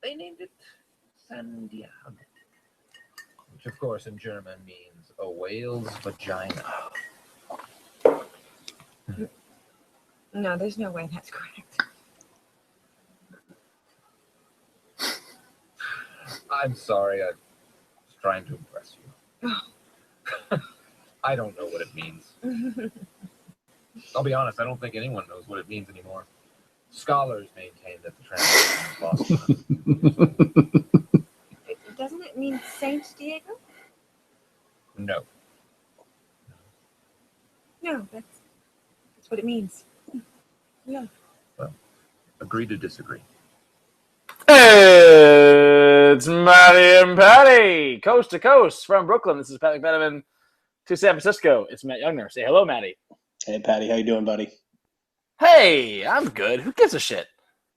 they named it Sandia, which of course in German means a whale's vagina. No, there's no way that's correct. I'm sorry, I was trying to impress you. I don't know what it means. I'll be honest, I don't think anyone knows what it means anymore. Scholars maintain that the translation is lost. Doesn't it mean Saint Diego? No. No, that's what it means. Yeah. Well, agree to disagree. It's Matty and Patty, coast to coast from Brooklyn. This is Pat McMenamin to San Francisco. It's Matt Youngner. Say hello, Matty. Hey, Patty. How you doing, buddy? Hey, I'm good. Who gives a shit?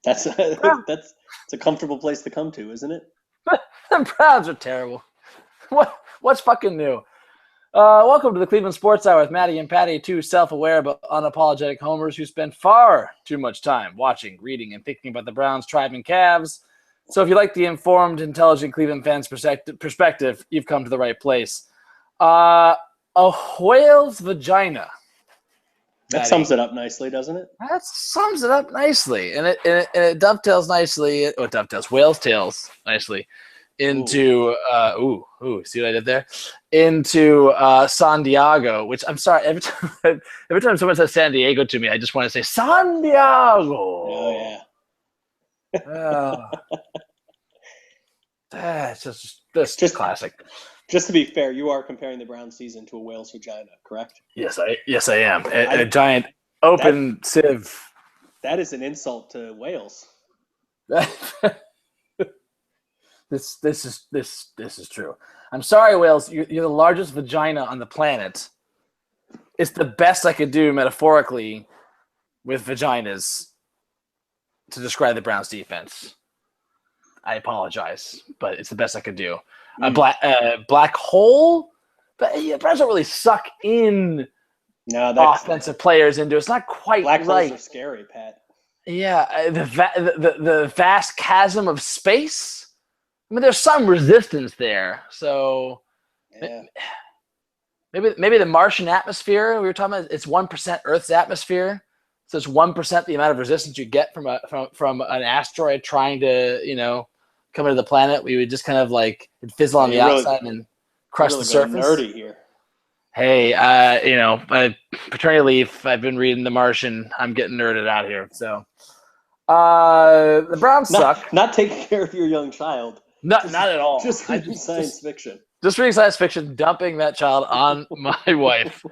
That's it's a comfortable place to come to, isn't it? The Browns are terrible. What's fucking new? Welcome to the Cleveland Sports Hour with Matty and Patty, two self-aware but unapologetic homers who spend far too much time watching, reading, and thinking about the Browns, Tribe, and Cavs. So if you like the informed, intelligent Cleveland fans' perspective, you've come to the right place. A whale's vagina. That sums it up nicely, doesn't it? That sums it up nicely, and it dovetails nicely. It dovetails whale's tails nicely into see what I did there? Into San Diego, which I'm sorry, every time someone says San Diego to me, I just want to say San Diego. Oh yeah. That's just classic. Just to be fair, you are comparing the Brown season to a whale's vagina, correct? Yes, I am. A giant open sieve. That is an insult to whales. This is true. I'm sorry, whales. You're the largest vagina on the planet. It's the best I could do metaphorically with vaginas to describe the Browns defense. I apologize, but it's the best I could do. A black hole, but the Browns don't really suck in offensive players into it. It's not quite black right. Holes are scary, Pat. Yeah, the vast chasm of space. I mean, there's some resistance there. So maybe the Martian atmosphere we were talking about, it's 1% Earth's atmosphere. So it's 1% the amount of resistance you get from an asteroid trying to, come into the planet. We would just kind of like fizzle on the outside and crush the surface. Nerdy here. Hey, paternity leave. I've been reading The Martian. I'm getting nerded out here. So the Browns suck. Not taking care of your young child. Not at all. Just reading science fiction. Just reading science fiction, dumping that child on my wife,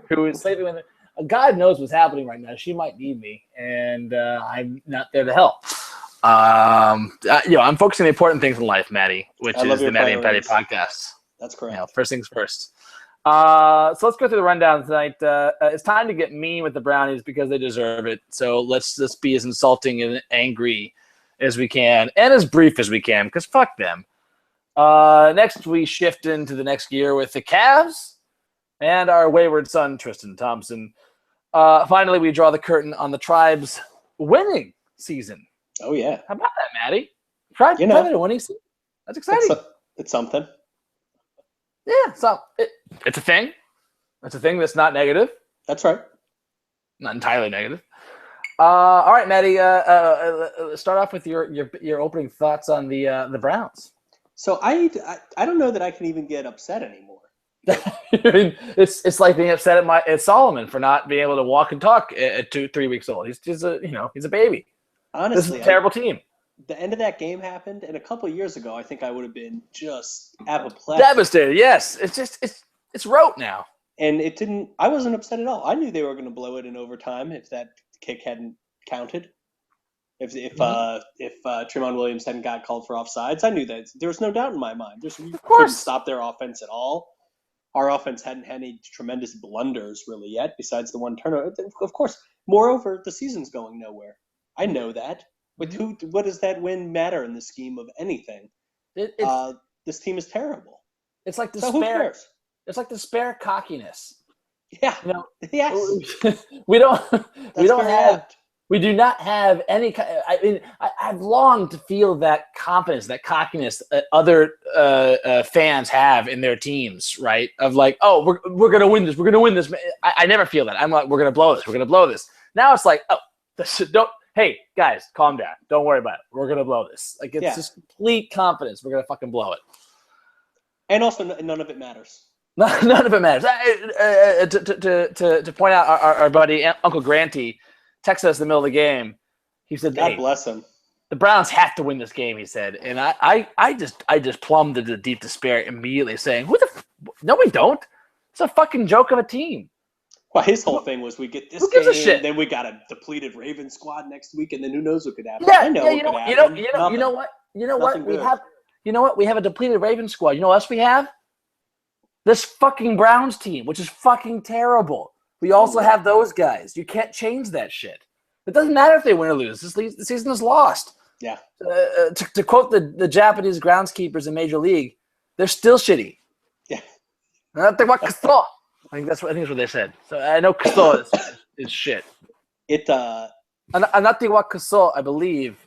who is sleeping with it. God knows what's happening right now. She might need me, and I'm not there to help. I'm focusing on the important things in life, Matty, which is the Matty and Patty podcast. That's correct. First things first. So let's go through the rundown tonight. It's time to get mean with the Brownies because they deserve it. So let's just be as insulting and angry as we can and as brief as we can because fuck them. Next, we shift into the next gear with the Cavs and our wayward son, Tristan Thompson. Finally, we draw the curtain on the Tribe's winning season. Oh, yeah. How about that, Matty? Tribe had a winning season. That's exciting. It's something. Yeah, so it's a thing. It's a thing that's not negative. That's right. Not entirely negative. All right, Matty. Start off with your opening thoughts on the Browns. So I don't know that I can even get upset anymore. it's like being upset at Solomon for not being able to walk and talk at 2-3 weeks old. He's a baby. Honestly, this is a terrible team. The end of that game happened, and a couple of years ago, I think I would have been just apoplectic. Devastated. Yes, it's rote now. And it didn't. I wasn't upset at all. I knew they were going to blow it in overtime if that kick hadn't counted. If Tremont Williams hadn't got called for offsides, I knew that. There was no doubt in my mind. We couldn't stop their offense at all. Our offense hadn't had any tremendous blunders really yet, besides the one turnover. Of course. Moreover, the season's going nowhere. I know that. But what does that win matter in the scheme of anything? This team is terrible. It's like who cares? It's like the spare cockiness. Yeah. Yes. we don't have We do not have any. I mean, I've longed to feel that confidence, that cockiness that other fans have in their teams, right? Of like, oh, we're gonna win this. We're gonna win this. I never feel that. I'm like, we're gonna blow this. We're gonna blow this. Now it's like, oh, don't. Hey guys, calm down. Don't worry about it. We're gonna blow this. Like it's just complete confidence. We're gonna fucking blow it. And also, none of it matters. None of it matters. To point out, our buddy Uncle Granty texted us in the middle of the game. He said, God bless him. The Browns have to win this game, he said. And I just plumbed into deep despair immediately, saying, no, we don't. It's a fucking joke of a team. Well, his whole thing was we get this Who gives game, a shit? then we got a depleted Ravens squad next week, and then who knows what could happen. Yeah, I know you know what could happen. you know what? You know what? Nothing We have a depleted Ravens squad. You know what else we have? This fucking Browns team, which is fucking terrible. We also have those guys. You can't change that shit. It doesn't matter if they win or lose. The season is lost. Yeah. To quote the Japanese groundskeepers in Major League, they're still shitty. Yeah. I think that's what they said. So I know Kaso is shit. Anati wa Kaso, I believe,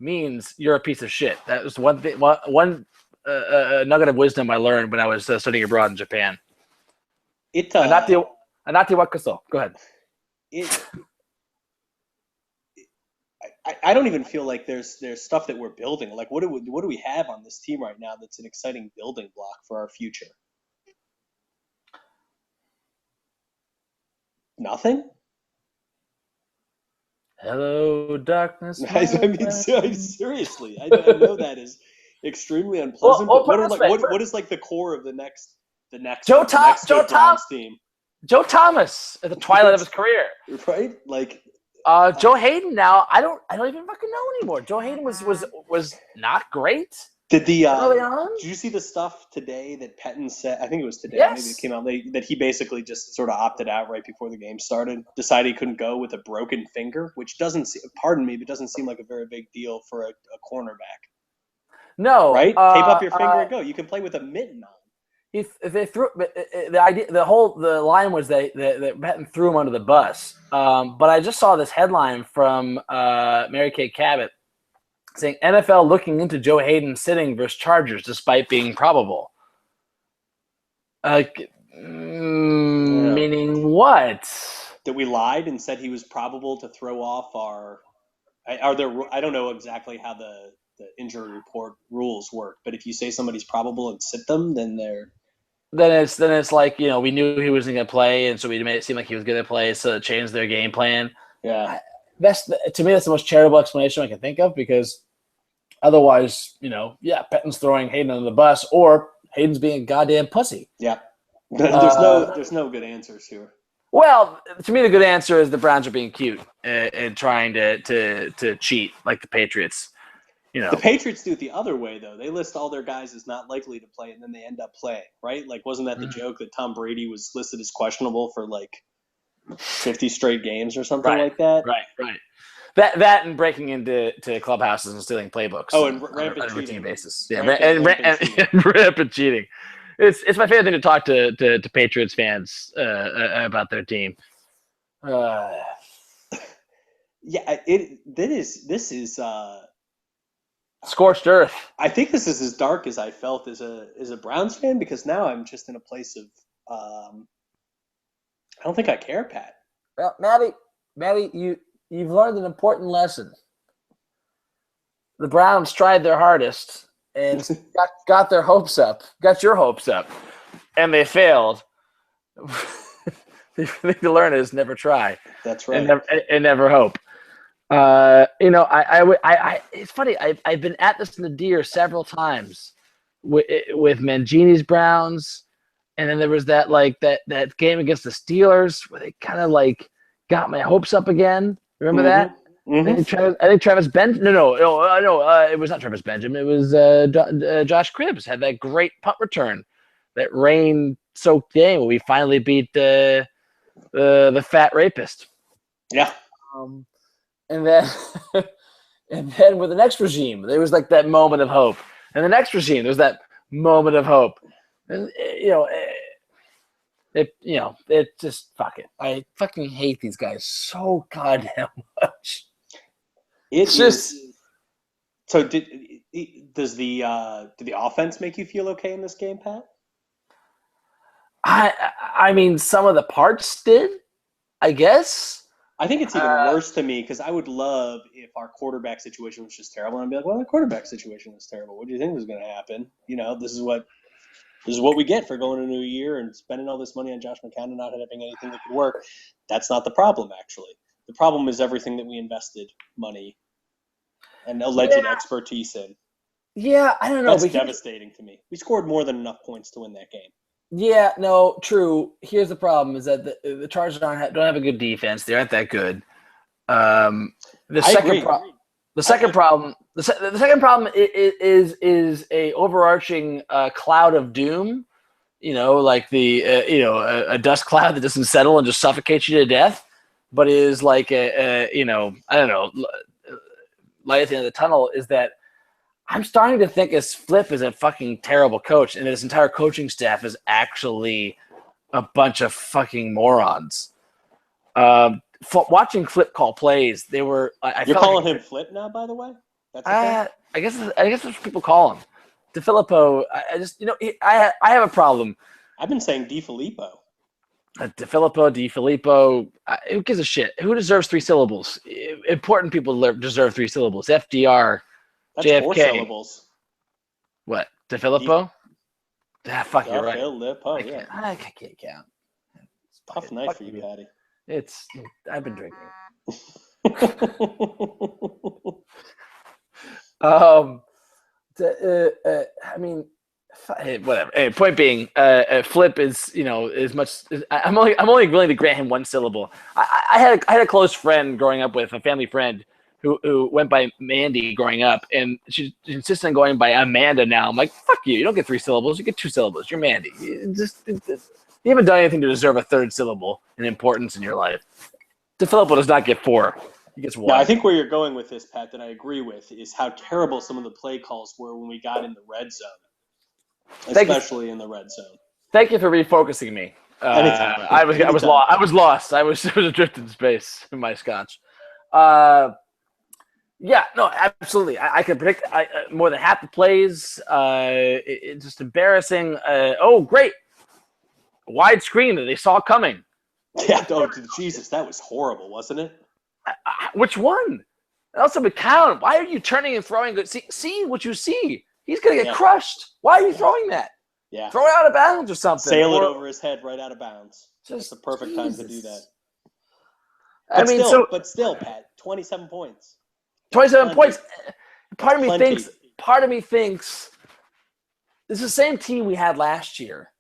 means you're a piece of shit. That was one thing. One nugget of wisdom I learned when I was studying abroad in Japan. Anati wa Kaso. Go ahead. I don't even feel like there's stuff that we're building. Like what do we have on this team right now that's an exciting building block for our future? Nothing. Hello, darkness. I mean, seriously, I know that is extremely unpleasant. Well, but what is like the core of the next Joe Browns team? Joe Thomas at the twilight of his career, right? Like Joe Hayden. Now I don't even fucking know anymore. Joe Hayden was not great. Early on? Did you see the stuff today that Pettin said? I think it was today. Yes. Maybe it came out that he basically just sort of opted out right before the game started. Decided he couldn't go with a broken finger, which doesn't seem like a very big deal for a cornerback. No, right? Tape up your finger and go. You can play with a mitten on. If they threw the line was that Pettin threw him under the bus. But I just saw this headline from Mary Kay Cabot saying NFL looking into Joe Hayden sitting versus Chargers despite being probable. Meaning what? That we lied and said he was probable to throw off our. I don't know exactly how the injury report rules work, but if you say somebody's probable and sit them, then it's like, you know, we knew he wasn't going to play, and so we made it seem like he was going to play, so it changed their game plan. Yeah. To me, that's the most charitable explanation I can think of, because otherwise, you know, Pettin's throwing Hayden under the bus, or Hayden's being a goddamn pussy. Yeah. There's no good answers here. Well, to me, the good answer is the Browns are being cute and trying to cheat like the Patriots. You know, the Patriots do it the other way, though. They list all their guys as not likely to play, and then they end up playing, right? Like, wasn't that the joke that Tom Brady was listed as questionable for like 50 straight games or something like that? Right. That and breaking into clubhouses and stealing playbooks. Oh, and on rampant a routine cheating. basis. Yeah, and rampant cheating. It's my favorite thing to talk to Patriots fans about their team. This is scorched earth. I think this is as dark as I felt as a Browns fan, because now I'm just in a place of I don't think I care, Pat. Well, Maddie, you've learned an important lesson. The Browns tried their hardest and got their hopes up, got your hopes up, and they failed. The thing to learn is never try. That's right. And never hope. It's funny. I've been at this nadir several times with Mangini's Browns, and then there was that game against the Steelers where they kind of like got my hopes up again. Remember that? Mm-hmm. I think Travis Benjamin. No, it was not Travis Benjamin. It was Josh Cribbs had that great punt return, that rain-soaked game where we finally beat the fat rapist. Yeah. And then with the next regime, there was like that moment of hope. And the next regime, there was that moment of hope. And it just fuck it. I fucking hate these guys so goddamn much. It's just. So does the offense make you feel okay in this game, Pat? I mean, some of the parts did, I guess. I think it's even worse to me because I would love if our quarterback situation was just terrible, and I'd be like, "Well, the quarterback situation was terrible. What do you think was going to happen? You know, this is what we get for going into a year and spending all this money on Josh McCown and not having anything that could work." That's not the problem, actually. The problem is everything that we invested money and alleged expertise in. Yeah, I don't know. That's devastating to me. We scored more than enough points to win that game. Yeah, no, true. Here's the problem: is that the Chargers don't have a good defense. They aren't that good. The second problem is a overarching cloud of doom. You know, like a dust cloud that doesn't settle and just suffocates you to death, but is like I don't know, light at the end of the tunnel. Is that I'm starting to think Flip is a fucking terrible coach, and his entire coaching staff is actually a bunch of fucking morons. Watching Flip call plays, they were. You're calling him Flip now, by the way. That's I guess that's what people call him. DeFilippo. I have a problem. I've been saying DeFilippo. DeFilippo. Who gives a shit? Who deserves 3 syllables? Important people deserve 3 syllables. FDR. That's JFK. 4 syllables. What? DeFilippo? Fuck, you're right. DeFilippo, yeah. I can't count. Tough night for you, Patty. I've been drinking. I mean, whatever. Point being, Flip is as much. I'm only willing to grant him 1 syllable. I had a close friend growing up with, a family friend who went by Mandy growing up, and she insisted on going by Amanda now. I'm like, fuck you. You don't get 3 syllables. You get 2 syllables. You're Mandy. You haven't done anything to deserve a 3rd syllable in importance in your life. DeFilippo does not get 4. He gets 1. No, I think where you're going with this, Pat, that I agree with, is how terrible some of the play calls were when we got in the red zone, especially in the red zone. Thank you for refocusing me. I was lost. I was adrift in space in my scotch. Yeah, no, absolutely. I can predict more than half the plays. It's just embarrassing. Oh, great. Wide screen that they saw coming. Yeah, Jesus, that was horrible, wasn't it? Which one? Also, McCown, why are you turning and throwing? See what you see. He's going to get crushed. Why are you throwing that? Yeah. Throw it out of bounds or something. Sail it over his head right out of bounds. It's the perfect time to do that. But still, Pat, 27 points. 27 points. Part of me thinks it's the same team we had last year.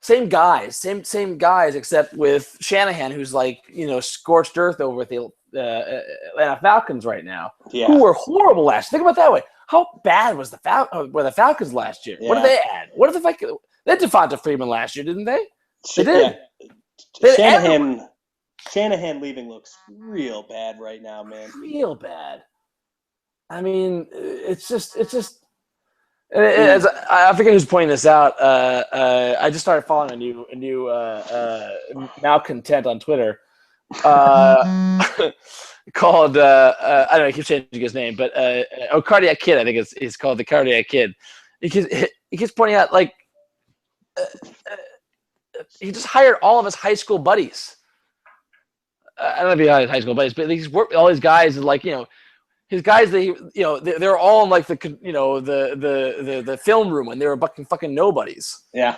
Same guys, except with Shanahan, who's like, scorched earth over with the Atlanta Falcons right now, who were horrible last year. Think about it that way. How bad was were the Falcons last year? Yeah. What did they add? What did they had Devonta Freeman last year, didn't they? They did. Yeah. Shanahan leaving looks real bad right now, man. Real bad. I mean, it's just. As I forget who's pointing this out. I just started following a new malcontent on Twitter called I don't know. He keeps changing his name, but Cardiac Kid. I think it's called the Cardiac Kid. He keeps pointing out like he just hired all of his high school buddies. I don't know if he hired high school buddies, but he's worked with all his guys and his guys, they're all in like the film room when they were fucking nobodies. Yeah,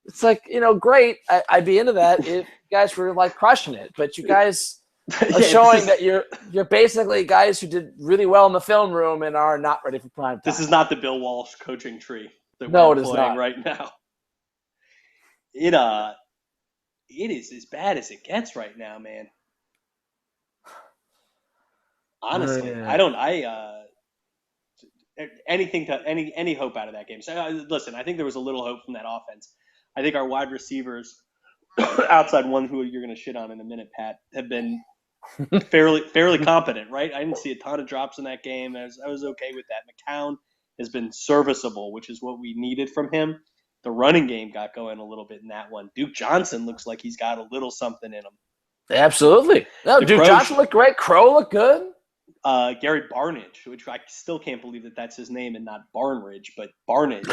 it's like great. I'd be into that if you guys were like crushing it, but you guys are showing that you're basically guys who did really well in the film room and are not ready for prime time. This is not the Bill Walsh coaching tree that we're playing right now. It is as bad as it gets right now, man. Honestly, any hope out of that game. So listen, I think there was a little hope from that offense. I think our wide receivers, outside one who you're going to shit on in a minute, Pat, have been fairly competent, right? I didn't see a ton of drops in that game. I was okay with that. McCown has been serviceable, which is what we needed from him. The running game got going a little bit in that one. Duke Johnson looks like he's got a little something in him. Absolutely. No, Duke Johnson looked great. Crow looked good. Gary Barnidge, which I still can't believe that's his name and not Barnridge, but Barnidge.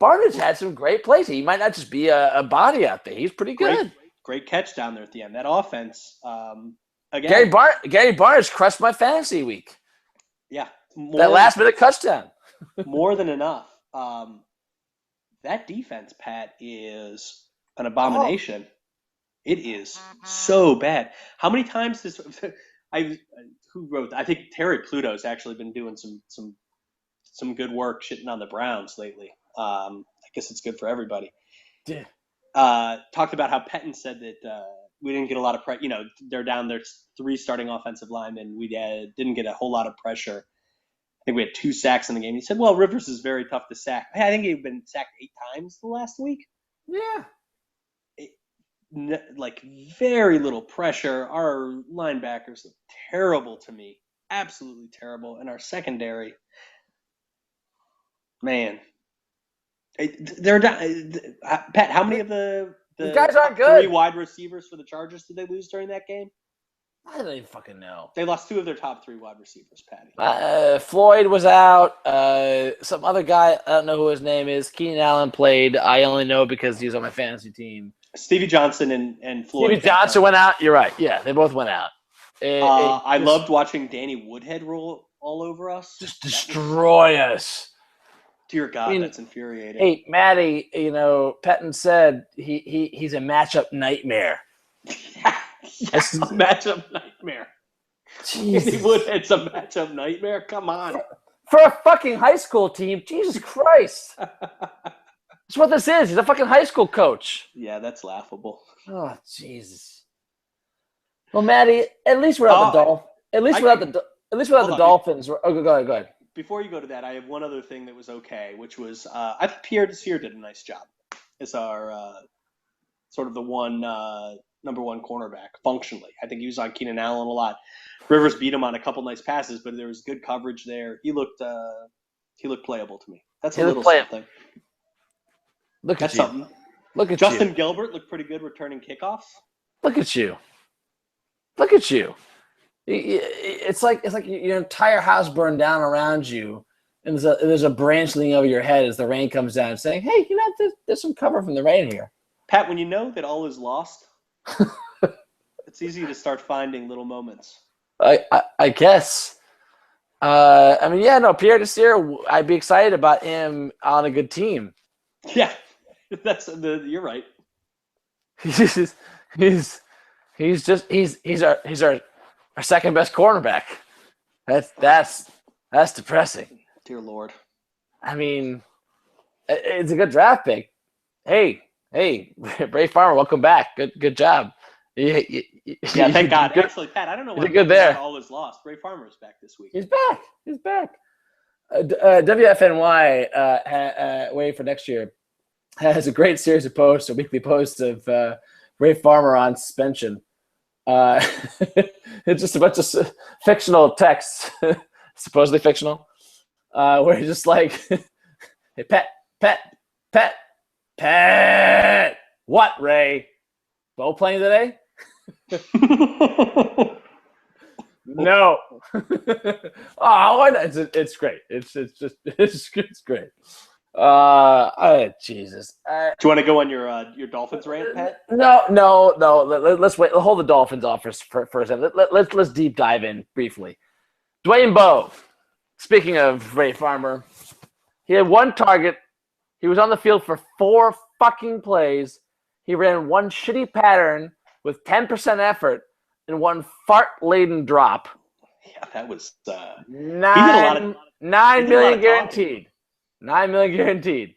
Barnidge had some great plays. He might not just be a body out there. He's pretty good. Great catch down there at the end. That offense, again. Gary Barnidge crushed my fantasy week. Yeah. That last minute touchdown. More than enough. That defense, Pat, is an abomination. It is so bad. How many times who wrote that? I think Terry Pluto's actually been doing some good work shitting on the Browns lately. I guess it's good for everybody. Yeah. Talked about how Pettin said that we didn't get a lot of pressure. They're down their 3 starting offensive linemen. We didn't get a whole lot of pressure. I think we had 2 sacks in the game. He said, well, Rivers is very tough to sack. I think he'd been sacked 8 times the last week. Yeah. Very little pressure. Our linebackers look terrible to me. Absolutely terrible. And our secondary, man. They're down. Pat, how many of the guys aren't good. 3 wide receivers for the Chargers did they lose during that game? I don't even fucking know. They lost 2 of their top 3 wide receivers, Patty. Floyd was out. Some other guy, I don't know who his name is. Keenan Allen played. I only know because he was on my fantasy team. Stevie Johnson and Floyd. Stevie Johnson went out. You're right. Yeah, they both went out. I loved watching Danny Woodhead roll all over us. Just destroy us. Dear God, that's infuriating. Hey, Maddie, Pettin said he's a matchup nightmare. Yes, a matchup nightmare. Danny Woodhead's a matchup nightmare? Come on. For a fucking high school team, Jesus Christ. That's what this is. He's a fucking high school coach. Yeah, that's laughable. Oh, Jesus. Well, Maddie, at least without the Dolphins. Oh, go ahead. Before you go to that, I have one other thing that was okay, which was I think Pierre Desir did a nice job as our sort of the number 1 cornerback functionally. I think he was on Keenan Allen a lot. Rivers beat him on a couple nice passes, but there was good coverage there. He looked playable to me. That's a little something. That's something. Look at Justin Gilbert looked pretty good returning kickoffs. Look at you. It's like your entire house burned down around you, and there's a branch leaning over your head as the rain comes down, saying, "Hey, there's some cover from the rain here." Pat, when you know that all is lost, it's easy to start finding little moments. I guess. Pierre Desir, I'd be excited about him on a good team. Yeah, you're right. He's our second best cornerback. That's depressing. Dear Lord. I mean, it's a good draft pick. Hey, Ray Farmer, welcome back. Good job. Yeah, thank God. Good. Actually, Pat, I don't know why good there. All is lost. Ray Farmer's back this week. He's back. WFNY, waiting for next year, has a great series of posts, a weekly post of Ray Farmer on suspension. It's just a bunch of fictional texts, supposedly fictional, where he's just like, "Hey, Pet, what, Ray? Bo playing today?" No. Oh, it's great. It's great. Jesus. Do you want to go on your Dolphins rant, Pat? No. Let's wait. Hold the Dolphins off for a second. Let's deep dive in briefly. Dwayne Bowe. Speaking of Ray Farmer, he had 1 target. He was on the field for 4 fucking plays. He ran 1 shitty pattern with 10% effort and 1 fart-laden drop. Yeah, that was $9 million guaranteed. $9 million guaranteed.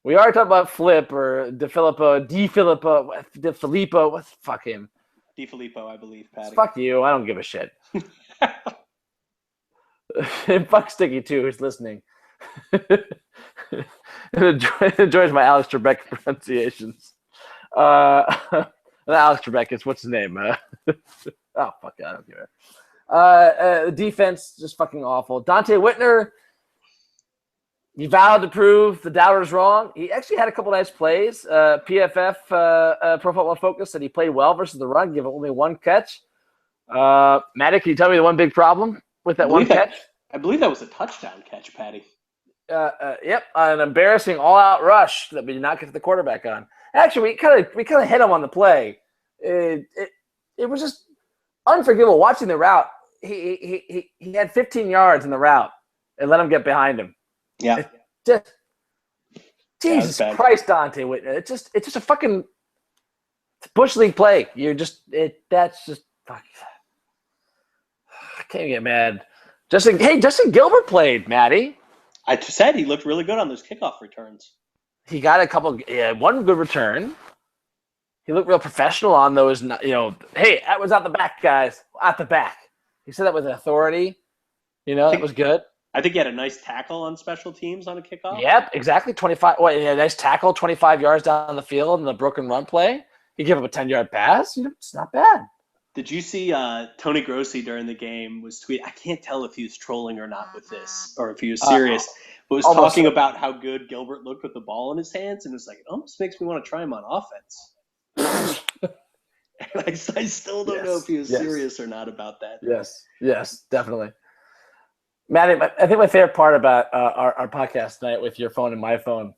We are talking about Flip or DeFilippo. Fuck him. DeFilippo, I believe, Patty. Fuck you. I don't give a shit. And fuck Sticky too, who's listening. Enjoys my Alex Trebek pronunciations. Alex Trebek is what's his name? Oh fuck it, I don't care. Defense just fucking awful. Dante Whitner, he vowed to prove the doubters wrong. He actually had a couple nice plays. PFF, Pro Football Focus, said he played well versus the run, give only 1 catch. Matty, can you tell me the one big problem with that one catch? I believe that was a touchdown catch, Patty. Yep, an embarrassing all-out rush that we did not get to the quarterback on. Actually, we kind of hit him on the play. It was just unforgivable watching the route. He had 15 yards in the route and let him get behind him. Yeah. Just Jesus Christ, Dante Whitner. It's just a fucking Bush League play. That's just fuck. I can't get mad. Justin Gilbert played, Matty. I said he looked really good on those kickoff returns. He got one good return. He looked real professional on those, hey, that was out the back, guys. Out the back. He said that with authority. That was good. I think he had a nice tackle on special teams on a kickoff. Yep, exactly. 25. Nice tackle, 25 yards down the field in the broken run play. He gave up a 10-yard pass. It's not bad. Did you see Tony Grossi during the game was tweeting? I can't tell if he was trolling or not with this, or if he was serious. But was talking about how good Gilbert looked with the ball in his hands, and it's like, it almost makes me want to try him on offense. I still don't know if he was serious or not about that. Yes, definitely. Matty, I think my favorite part about our podcast tonight with your phone and my phone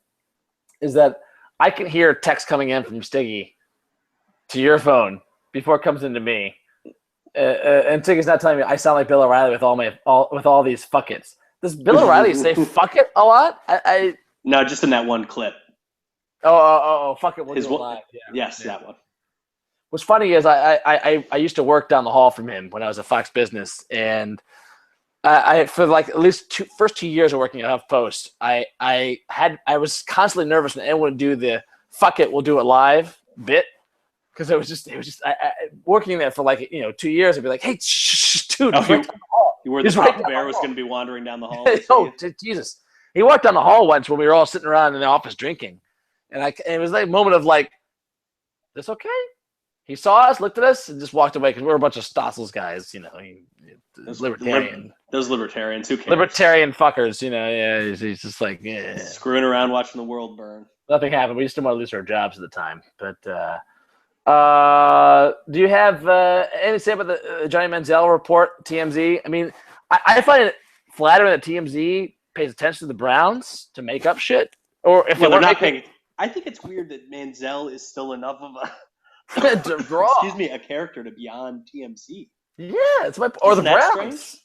is that I can hear text coming in from Stiggy to your phone before it comes into me. And Stiggy's not telling me I sound like Bill O'Reilly with all these fuck it's. Does Bill O'Reilly say fuck it a lot? No, just in that one clip. Oh, fuck it. We'll do it live. That one. What's funny is I used to work down the hall from him when I was at Fox Business, and I for like at least first 2 years of working at HuffPost, I was constantly nervous when anyone would do the "fuck it, we'll do it live" bit, because it was just working there for 2 years. I'd be like, "Hey, dude, you were the right bear was going to be wandering down the hall." Oh, Jesus! He walked down the hall once when we were all sitting around in the office drinking, and it was like a moment of like, "This okay?" He saw us, looked at us, and just walked away because we were a bunch of Stossels guys, libertarian. Those libertarians, who cares? Libertarian fuckers, he's just like, yeah. Screwing around watching the world burn. Nothing happened. We just didn't want to lose our jobs at the time. But do you have anything to say about the Johnny Manziel report, TMZ? I mean, I find it flattering that TMZ pays attention to the Browns to make up shit. Or if they're not paying. I think it's weird that Manziel is still enough of a character to be on TMZ. Yeah, it's or the Browns. Strange?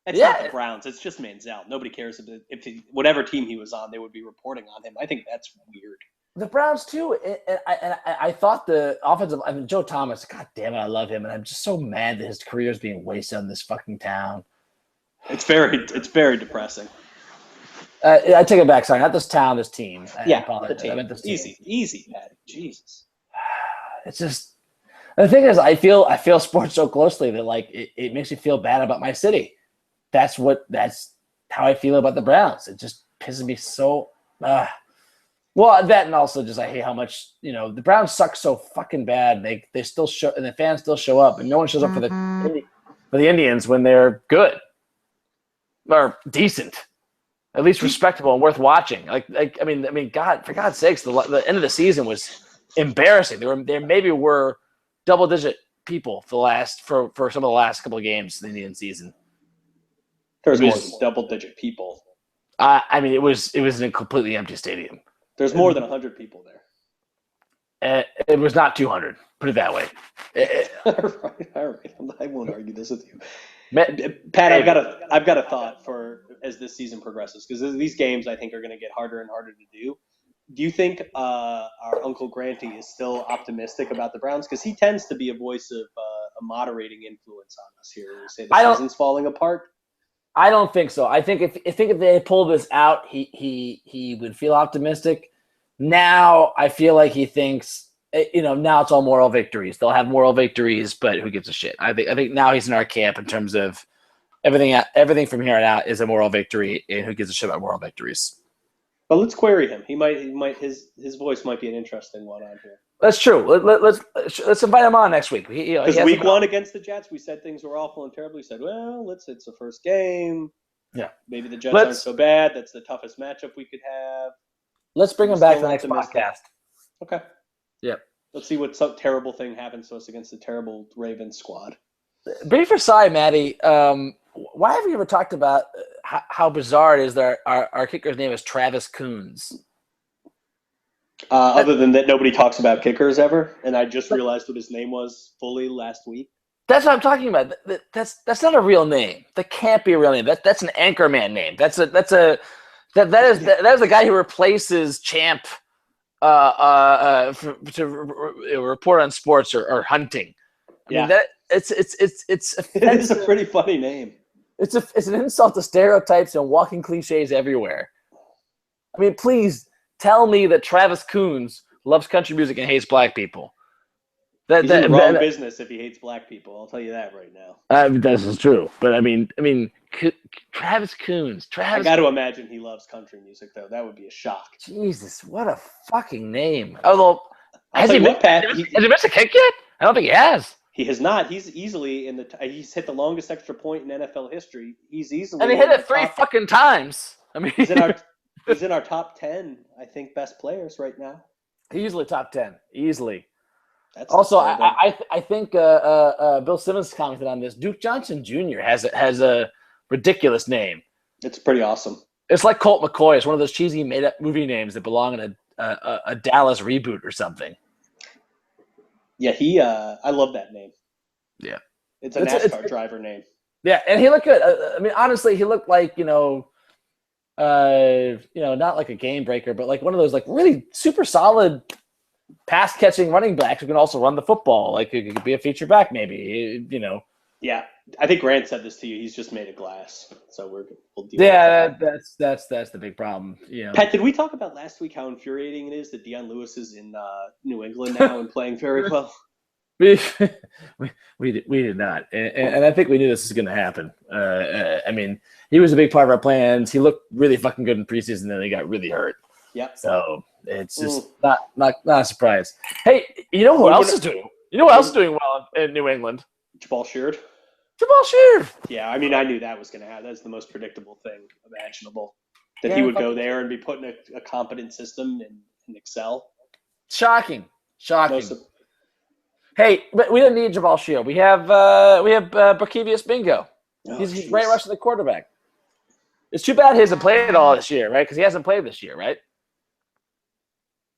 It's not the Browns. It's just Manziel. Nobody cares if whatever team he was on, they would be reporting on him. I think that's weird. The Browns too, and I thought the offensive. I mean, Joe Thomas. God damn it, I love him, and I'm just so mad that his career is being wasted on this fucking town. It's very depressing. I take it back. Sorry, not this town, this team. The team. I meant this team. Easy, Patty. Jesus. It's just the thing is, I feel sports so closely that it makes me feel bad about my city. That's how I feel about the Browns. It just pisses me so. Well, that and also just I hate how much the Browns suck so fucking bad. They still show and the fans still show up, and no one shows up for the Indians when they're good or decent, at least respectable and worth watching. I mean, God, for God's sakes, the end of the season was embarrassing. There maybe were double-digit people for some of the last couple of games in the Indian season. There's more than double-digit people. I mean, it was in a completely empty stadium. There's more than 100 people there. It was not 200. Put it that way. All right. I won't argue this with you, Pat. I've got a thought for as this season progresses, because these games I think are going to get harder and harder to do. Do you think our Uncle Granty is still optimistic about the Browns? Because he tends to be a voice of a moderating influence on us here. We say the season's falling apart. I don't think so. I think if they pull this out, he would feel optimistic. Now I feel like he thinks, now it's all moral victories. They'll have moral victories, but who gives a shit? I think now he's in our camp in terms of everything from here on out is a moral victory, and who gives a shit about moral victories? But let's query him. He might his voice might be an interesting one on here. That's true. Let's invite him on next week. Because week one against the Jets, we said things were awful and terrible. We said, well, it's the first game. Yeah. Maybe the Jets aren't so bad. That's the toughest matchup we could have. Let's bring him back to the next podcast. Okay. Yep. Let's see what some terrible thing happens to us against the terrible Ravens squad. Brief aside, Maddie. Why have we ever talked about how bizarre it is that our kicker's name is Travis Coons? Other than that, nobody talks about kickers ever, and I just realized what his name was fully last week. That's what I'm talking about. That's not a real name. That can't be a real name. That's an anchorman name. That is the guy who replaces Champ to report on sports or hunting. I mean that it's It is a pretty funny name. It's an insult to stereotypes and walking cliches everywhere. I mean, please tell me that Travis Coons loves country music and hates black people. He's in the wrong business if he hates black people. I'll tell you that right now. This is true, but I mean, Travis Coons. I got to imagine he loves country music, though. That would be a shock. Jesus, what a fucking name! Although, has he missed a kick yet? I don't think he has. He has not. He's easily he's hit the longest extra point in NFL history. He's easily and he hit it three fucking times. I mean, he's in our top 10, I think, best players right now. Easily top 10, easily. That's also, I think Bill Simmons commented on this. Duke Johnson Jr. has a ridiculous name. It's pretty awesome. It's like Colt McCoy. It's one of those cheesy made-up movie names that belong in a Dallas reboot or something. Yeah, I love that name. Yeah, it's a NASCAR driver name. Yeah, and he looked good. I mean, honestly, he looked like not like a game breaker, but like one of those like really super solid pass catching running backs who can also run the football. Like it could be a feature back, maybe. Yeah, I think Grant said this to you. He's just made of glass, so we'll deal with that. That's the big problem. Pat, did we talk about last week how infuriating it is that Deion Lewis is in New England now and playing very well? We did not, and I think we knew this was going to happen. I mean, he was a big part of our plans. He looked really fucking good in preseason, and then he got really hurt. Yeah. So it's just not a surprise. Hey, you know who else is doing? You know who else is doing well in New England? Jabal Sheard. Yeah, I mean, I knew that was going to happen. That's the most predictable thing imaginable. That he would go there and be put in a competent system and excel. Shocking. Hey, but we didn't need Jabal Sheard. We have Barkevius Bingo. He's right rushing the quarterback. It's too bad he hasn't played at all this year, right? Because he hasn't played this year, right?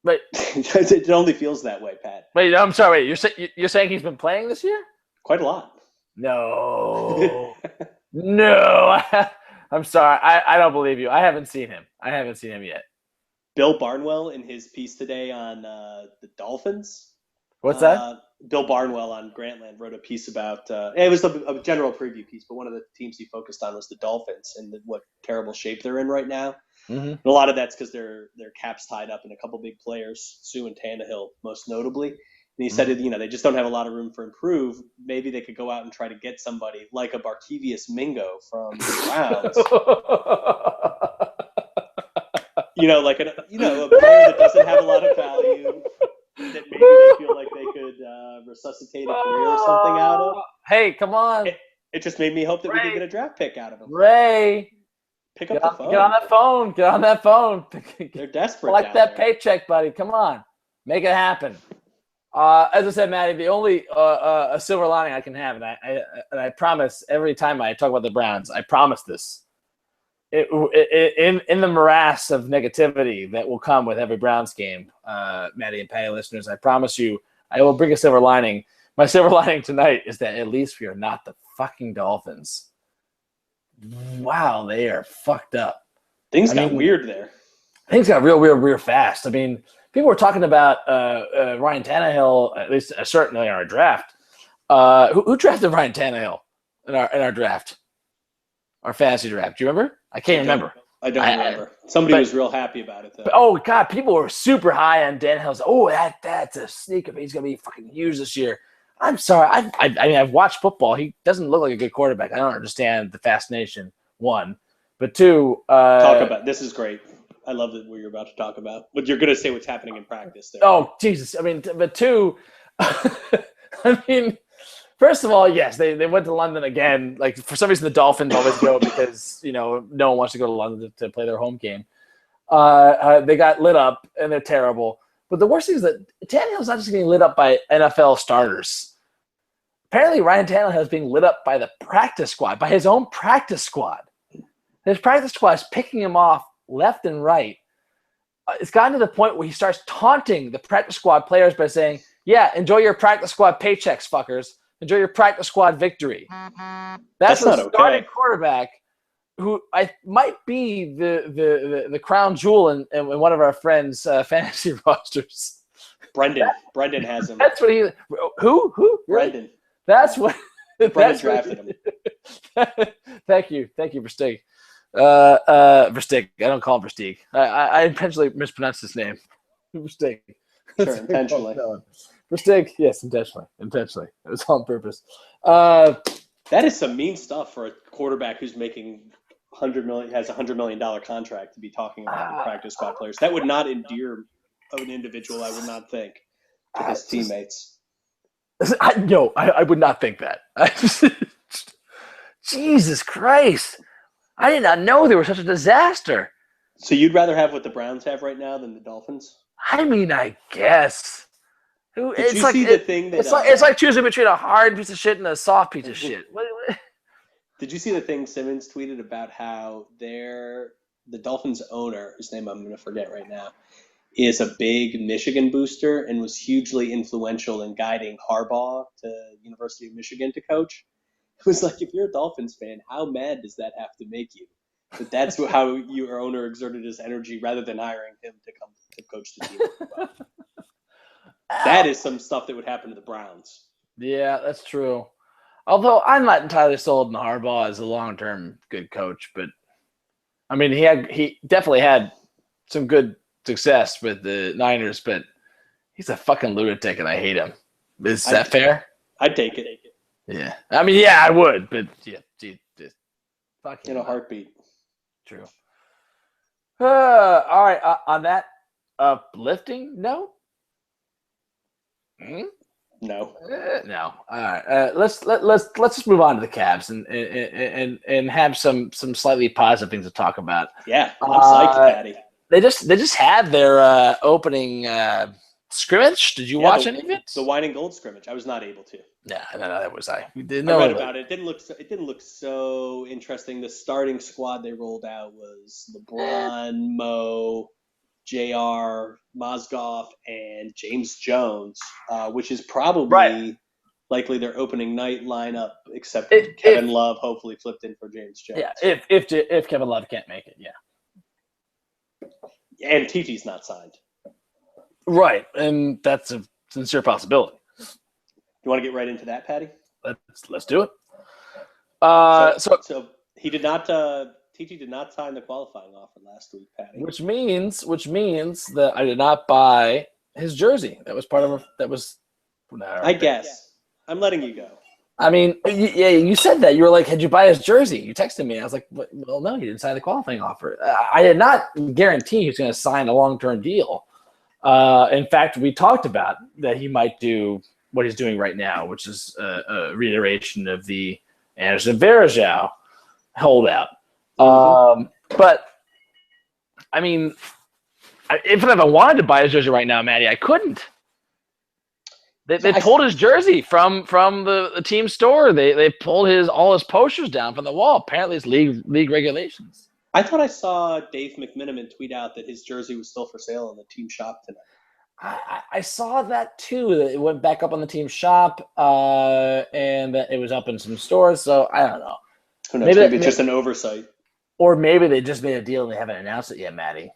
But it only feels that way, Pat. Wait, I'm sorry. Wait, you're saying he's been playing this year? Quite a lot. No. No. I'm sorry. I don't believe you. I haven't seen him. Yet. Bill Barnwell in his piece today on the Dolphins. What's that? Bill Barnwell on Grantland wrote a piece about it was a general preview piece, but one of the teams he focused on was the Dolphins and what terrible shape they're in right now. Mm-hmm. And a lot of that's because their cap's tied up in a couple big players, Sue and Tannehill most notably. And he said, they just don't have a lot of room for improve. Maybe they could go out and try to get somebody like a Barkevius Mingo from the Browns. Like a player that doesn't have a lot of value, that maybe they feel like they could resuscitate a career or something out of. Hey, come on. It just made me hope that we could get a draft pick out of him. Ray. Pick up the phone. Get on that phone. They're desperate. Collect that paycheck, buddy. Come on. Make it happen. As I said, Maddie, the only a silver lining I can have, and I promise every time I talk about the Browns, I promise this. In the morass of negativity that will come with every Browns game, Maddie and Patty listeners, I promise you, I will bring a silver lining. My silver lining tonight is that at least we are not the fucking Dolphins. Wow, they are fucked up. Things got weird there. Things got real fast. I mean, people were talking about Ryan Tannehill, at least certainly in our draft. Who drafted Ryan Tannehill in our draft? Our fantasy draft. Do you remember? I can't remember. I don't remember. Somebody was real happy about it, though. Oh, God. People were super high on Tannehill. Oh, that's a sneak up. He's going to be fucking huge this year. I'm sorry. I mean, I've watched football. He doesn't look like a good quarterback. I don't understand the fascination, one. But two. Talk about this is great. I love what you're about to talk about. But you're going to say what's happening in practice there. Oh, Jesus. I mean, but two. I mean, first of all, yes, they went to London again. Like, for some reason, the Dolphins always go because, no one wants to go to London to play their home game. They got lit up, and they're terrible. But the worst thing is that Tannehill's not just getting lit up by NFL starters. apparently Ryan Tannehill is being lit up by the practice squad, by his own practice squad. His practice squad is picking him off left and right. It's gotten to the point where he starts taunting the practice squad players by saying, yeah, enjoy your practice squad paychecks, fuckers. Enjoy your practice squad victory. That's not a starting okay. quarterback who might be the crown jewel in one of our friends' fantasy rosters. Brendan has him. That's what he. Who? Really? Brendan. That's what. Brendan drafted him. Thank you, Verstig. Verstig. I don't call him Verstig. I intentionally mispronounced his name. Verstig. Sure, intentionally. Verstig. Yes, intentionally. It was on purpose. That is some mean stuff for a quarterback who's making has $100 million contract to be talking about the practice squad players. That would not endear an individual, I would not think, to his teammates. I would not think that. Jesus Christ. I did not know they were such a disaster. So you'd rather have what the Browns have right now than the Dolphins? I mean, I guess. Did you see the thing that... It's like choosing between a hard piece of shit and a soft piece of shit. What? Did you see the thing Simmons tweeted about how the Dolphins owner, whose name I'm going to forget right now, is a big Michigan booster and was hugely influential in guiding Harbaugh to University of Michigan to coach? It was like, if you're a Dolphins fan, how mad does that have to make you? But that's how your owner exerted his energy rather than hiring him to come to coach the team. That is some stuff that would happen to the Browns. Yeah, that's true. Although I'm not entirely sold on Harbaugh as a long-term good coach, but I mean, he definitely had some good success with the Niners, but he's a fucking lunatic and I hate him. Is that fair? I'd take it. Yeah. I mean, yeah, I would, but yeah, just fucking in a heartbeat. True. All right. On that uplifting note. No. No. All right. Let's just move on to the Cavs and have some slightly positive things to talk about. Yeah, I'm psyched, Patty. They just had their opening scrimmage. Did you watch any of it? The wine and gold scrimmage. I was not able to. No, that was I. I read about it. It didn't look so interesting. The starting squad they rolled out was LeBron, Mo, JR, Mozgov, and James Jones, which is probably likely their opening night lineup, except Kevin Love hopefully flipped in for James Jones. Yeah, if Kevin Love can't make it, yeah. And TT's not signed. Right, and that's a sincere possibility. You want to get right into that, Patty? Let's do it. So he did not. TT did not sign the qualifying offer last week, Patty. Which means that I did not buy his jersey. That was part of that was. I guess I'm letting you go. I mean, yeah, you said that. You were like, "Had you buy his jersey?" You texted me. I was like, "Well, no, he didn't sign the qualifying offer." I did not guarantee he was going to sign a long-term deal. In fact, we talked about that he might do what he's doing right now, which is a reiteration of the Anderson Varejao holdout. But I mean, if I wanted to buy his jersey right now, Maddie, I couldn't. They pulled his jersey from the team store. They pulled all his posters down from the wall. Apparently, it's league regulations. I thought I saw Dave McMenamin tweet out that his jersey was still for sale in the team shop tonight. I saw that too. That it went back up on the team shop, and that it was up in some stores. So I don't know. Who knows? Maybe it's just an oversight. Or maybe they just made a deal and they haven't announced it yet, Maddie.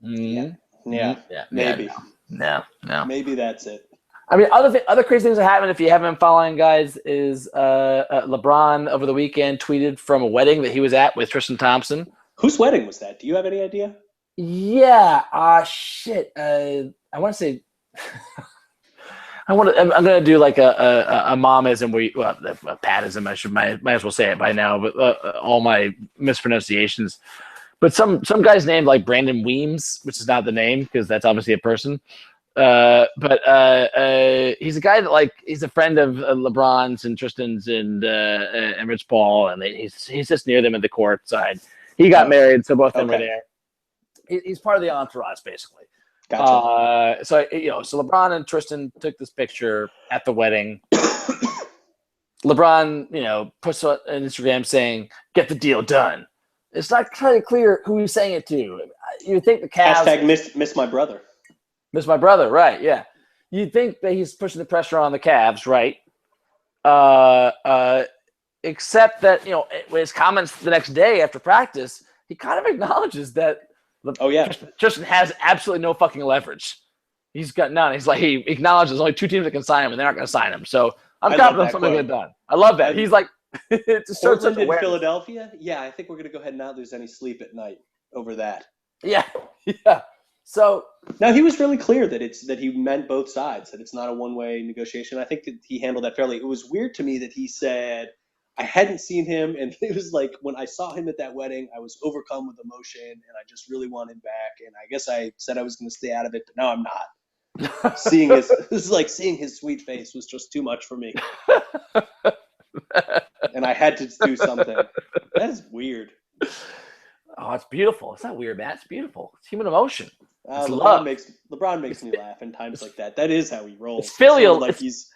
Mm-hmm. Yeah. Maybe. No. Maybe that's it. I mean, other crazy things that happened, if you haven't been following, guys, is LeBron over the weekend tweeted from a wedding that he was at with Tristan Thompson. Whose wedding was that? Do you have any idea? Yeah. Shit. I want to say. I'm gonna do like a momism a patism. I might as well say it by now. But all my mispronunciations. But some guy's named like Brandon Weems, which is not the name because that's obviously a person. But he's a guy that he's a friend of LeBron's and Tristan's and Rich Paul, and he's just near them at the court side. He got married, so both of them were there. He's part of the entourage, basically. Gotcha. So LeBron and Tristan took this picture at the wedding. LeBron, puts on Instagram saying, "Get the deal done." It's not entirely clear who he's saying it to. You think the Cavs miss my brother. Miss my brother, right? Yeah. You'd think that he's pushing the pressure on the Cavs, right? Except that with his comments the next day after practice, he kind of acknowledges that Tristan has absolutely no fucking leverage. He's got none. He's like, he acknowledges there's only 2 teams that can sign him, and they're not going to sign him. So I'm confident something will get done. I love that. He's like, it just shows Portland and Philadelphia. Yeah, I think we're going to go ahead and not lose any sleep at night over that. Yeah. So now he was really clear that he meant both sides, that it's not a one-way negotiation. I think that he handled that fairly. It was weird to me that he said, I hadn't seen him, and it was like when I saw him at that wedding, I was overcome with emotion, and I just really want him back. And I guess I said I was going to stay out of it, but now I'm not. Seeing his sweet face was just too much for me, and I had to do something. That is weird. Oh, it's beautiful. It's not weird, man. It's beautiful. It's human emotion. LeBron makes me laugh in times like that. That is how he rolls. It's filial. It's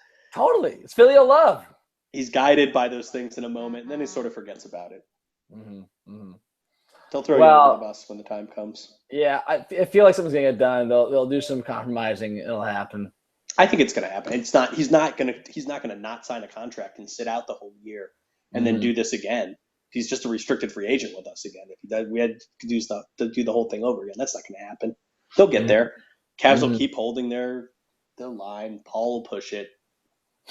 filial love. He's guided by those things in a moment, and then he sort of forgets about it. Mm-hmm, mm-hmm. They'll throw you under the bus when the time comes. Yeah, I feel like something's gonna get done. They'll do some compromising. It'll happen. I think it's gonna happen. It's not. He's not gonna not sign a contract and sit out the whole year and then do this again. He's just a restricted free agent with us again. If he does, we had to do the whole thing over again. That's not gonna happen. They'll get there. Cavs will keep holding their line. Paul will push it.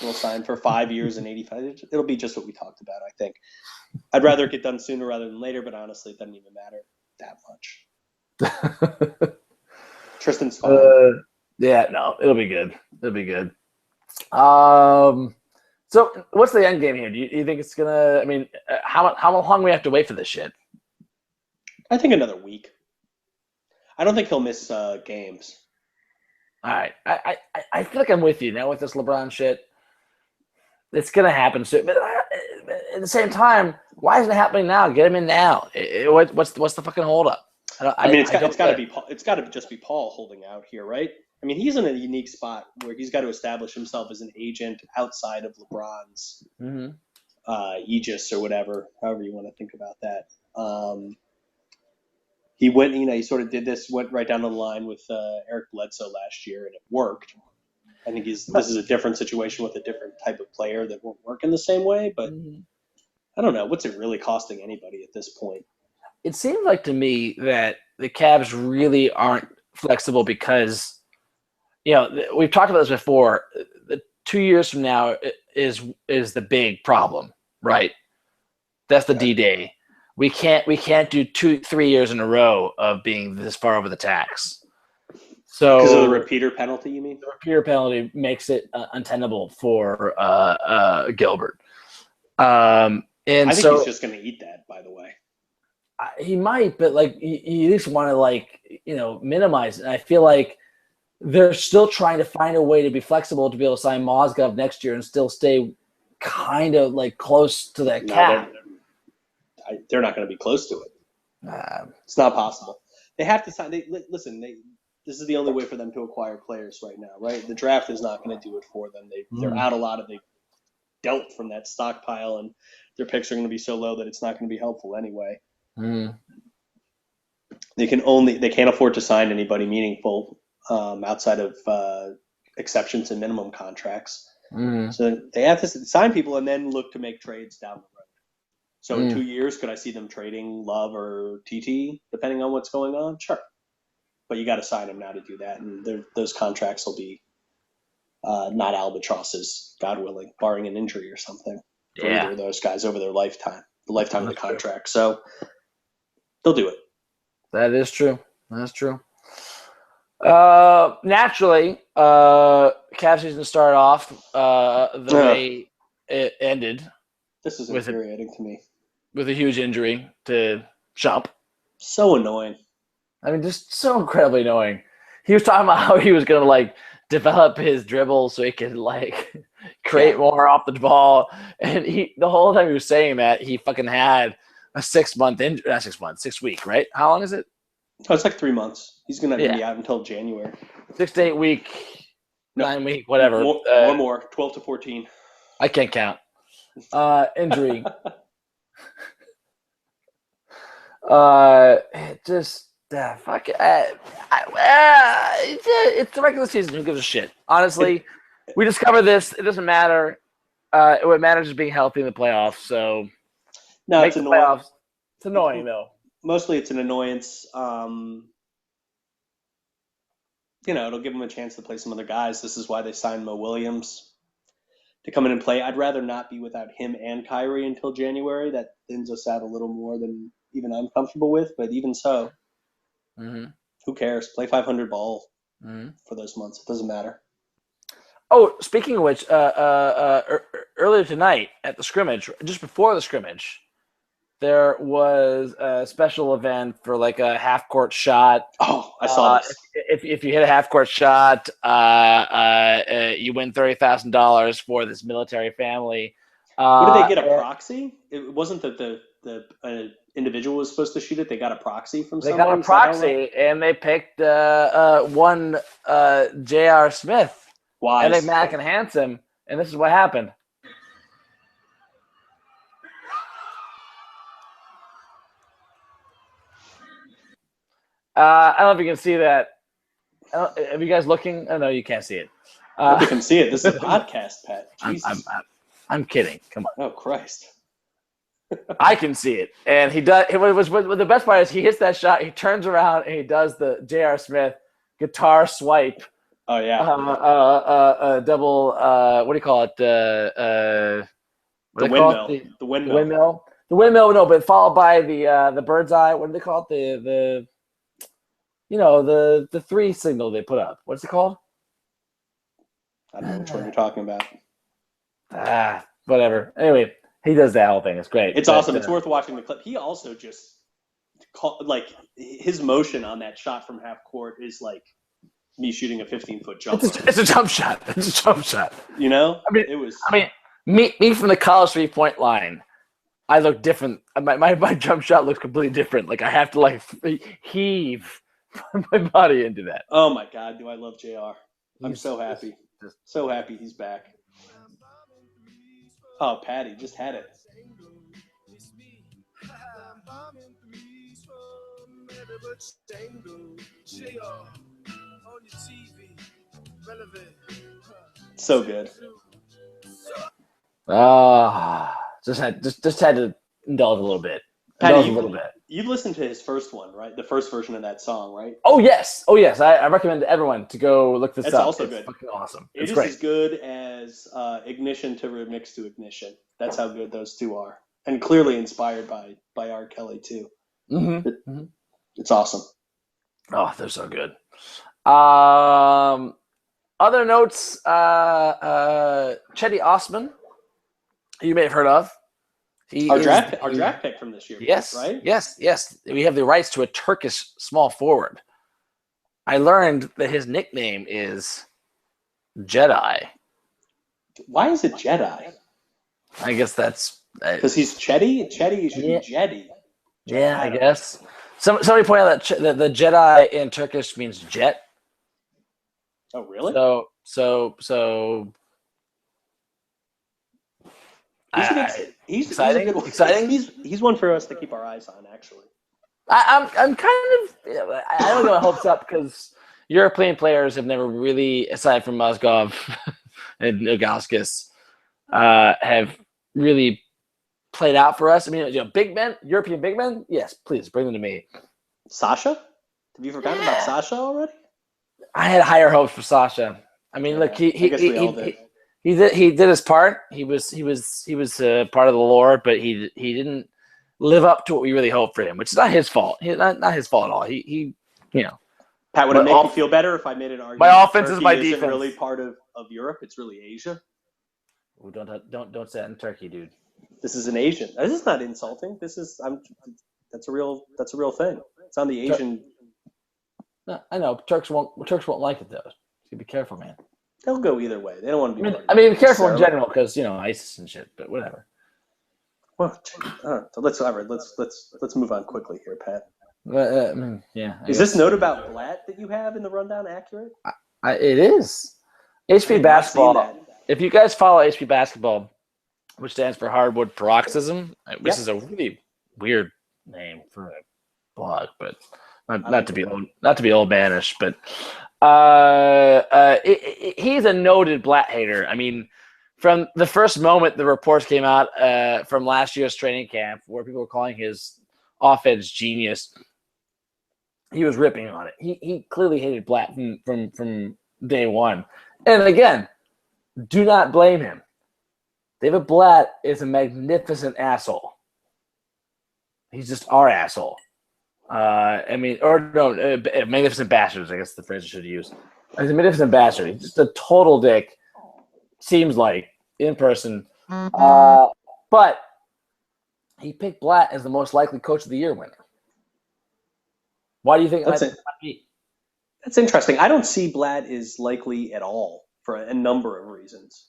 We'll sign for 5 years and 85. It'll be just what we talked about, I think. I'd rather it get done sooner rather than later, but honestly, it doesn't even matter that much. Tristan's fine. Yeah, no, it'll be good. It'll be good. So what's the end game here? Do you think it's gonna? I mean, how long do we have to wait for this shit? I think another week. I don't think he'll miss games. All right, I feel like I'm with you now with this LeBron shit. It's gonna happen soon, but at the same time, why isn't it happening now? Get him in now. What's the fucking holdup? It's got to just be Paul holding out here, right? I mean, he's in a unique spot where he's got to establish himself as an agent outside of LeBron's aegis or whatever, however you want to think about that. He went, he sort of did this, went right down the line with Eric Bledsoe last year, and it worked. I think this is a different situation with a different type of player that won't work in the same way, but I don't know. What's it really costing anybody at this point? It seems like to me that the Cavs really aren't flexible because, we've talked about this before. 2 years from now is the big problem, right? That's the D-Day. We can't do 2-3 years in a row of being this far over the tax. So because of the repeater penalty, you mean? The repeater penalty makes it untenable for Gilbert. I think he's just going to eat that, by the way. He might, but you at least want to minimize it. And I feel like they're still trying to find a way to be flexible to be able to sign Mozgov next year and still stay kind of close to that cap. They're not going to be close to it. It's not possible. They have to sign. This is the only way for them to acquire players right now, right? The draft is not going to do it for them. They're out a lot of they dealt from that stockpile, and their picks are going to be so low that it's not going to be helpful anyway. They can't afford to sign anybody meaningful outside of exceptions and minimum contracts. So they have to sign people and then look to make trades down the road. So in 2 years, could I see them trading Love or TT, depending on what's going on? Sure. But you got to sign them now to do that. And those contracts will be not albatrosses, God willing, barring an injury or something. For either of those guys over their lifetime, the lifetime of the contract. So they'll do it. That is true. That's true. Naturally, Cavs season started off the way it ended. This is infuriating to me. With a huge injury to Chump. So annoying. I mean, just so incredibly annoying. He was talking about how he was going to develop his dribble so he could create more off the ball. And the whole time he was saying that, he fucking had a 6 month injury. Not 6 months, 6 week, right? How long is it? Oh, it's 3 months. He's going to be out until January. 6 to 8 week, 9 week, whatever. More, 12 to 14. I can't count. injury. It just fuck it. It's the regular season. Who gives a shit? Honestly, we discovered this. It doesn't matter. What matters is being healthy in the playoffs. So No, make it's the annoying. playoffs. It's annoying though. Mostly, it's an annoyance. It'll give them a chance to play some other guys. This is why they signed Mo Williams to come in and play. I'd rather not be without him and Kyrie until January. That thins us out a little more than even I'm comfortable with. But even so, who cares? Play 500 ball for those months. It doesn't matter. Oh, speaking of which, earlier tonight at the scrimmage, just before the scrimmage, there was a special event for like a half-court shot. Oh, I saw this. If you hit a half-court shot, you win $30,000 for this military family. What did they get, a proxy? It wasn't that the individual was supposed to shoot it. They got a proxy from somebody? They got a proxy, and they picked one J.R. Smith. Wise. And they Mac and Handsome, and this is what happened. I don't know if you can see that. Are you guys looking? Oh, no, you can't see it. You can see it. This is a podcast, Pat. Jesus. I'm kidding. Come on. Oh, Christ. I can see it. And he does. The best part is he hits that shot, he turns around, and he does the J.R. Smith guitar swipe. Oh, yeah. Double, what do you call it? The windmill. The windmill. The windmill, no, but followed by the bird's eye. What do they call it? The three signal they put up. What's it called? I don't know which one you're talking about. Whatever. Anyway, he does that whole thing. It's great. It's awesome. It's worth watching the clip. He also just his motion on that shot from half court is like me shooting a 15-foot jump. It's a jump shot. It's a jump shot. You know? Me from the college 3-point line, I look different. My jump shot looks completely different. Like I have to heave my body into that. Oh my God, do I love JR. I'm so happy. So happy he's back. Oh, Patty just had it. So good. Just had to indulge a little bit. Patty, you've listened to his first one, right? The first version of that song, right? Oh yes. I recommend everyone to go look this up. It's also it's good. Fucking awesome. It's great. As good as Ignition to Remix to Ignition. That's how good those two are, and clearly inspired by R. Kelly too. It's awesome. Oh, they're so good. Other notes, Chetty Osman, you may have heard of. Our draft pick from this year. Yes, right? Yes. We have the rights to a Turkish small forward. I learned that his nickname is Jedi. Why is it Jedi? I guess that's... Because he's Chetty? Chetty should be Jedi. Yeah, I guess. Somebody pointed out that the Jedi in Turkish means jet. Oh, really? So he's exciting. Exciting. He's one for us to keep our eyes on. Actually, I'm kind of I don't get my hopes up because European players have never really, aside from Mozgov and Ilgauskas, have really played out for us. I mean, big men, European big men. Yes, please bring them to me. Sasha, have you forgotten about Sasha already? I had higher hopes for Sasha. I mean, look, he did his part. He was part of the lore, but he didn't live up to what we really hoped for him, which is not his fault. Not his fault at all. He Pat, would it make you feel better if I made an argument? My offense is my Turkey defense. Isn't really part of Europe. It's really Asia. Ooh, don't say that in Turkey, dude. This is an Asian. This is not insulting. That's a real thing. It's on the Asian. No, I know Turks won't like it though. So be careful, man. They'll go either way. They don't want to be. I mean, be careful in general because ISIS and shit. But whatever. Well, so let's move on quickly here, Pat. Is this note about Blatt that you have in the rundown accurate? It is. HP basketball. If you guys follow HP basketball, which stands for Hardwood Paroxysm, which Yep. is a really weird name for a blog, but not like to it. be old manish, but he's a noted Blatt hater. I mean, from the first moment the reports came out from last year's training camp, where people were calling his offense genius, he was ripping on it. He clearly hated Blatt from day one. And again, do not blame him. David Blatt is a magnificent asshole. He's just our asshole. Magnificent bastards, I guess the phrase I should use. He's a magnificent bastard. He's just a total dick, seems like, in person. But he picked Blatt as the most likely Coach of the Year winner. Why do you think That's it might it. be? That's interesting. I don't see Blatt as likely at all for a number of reasons.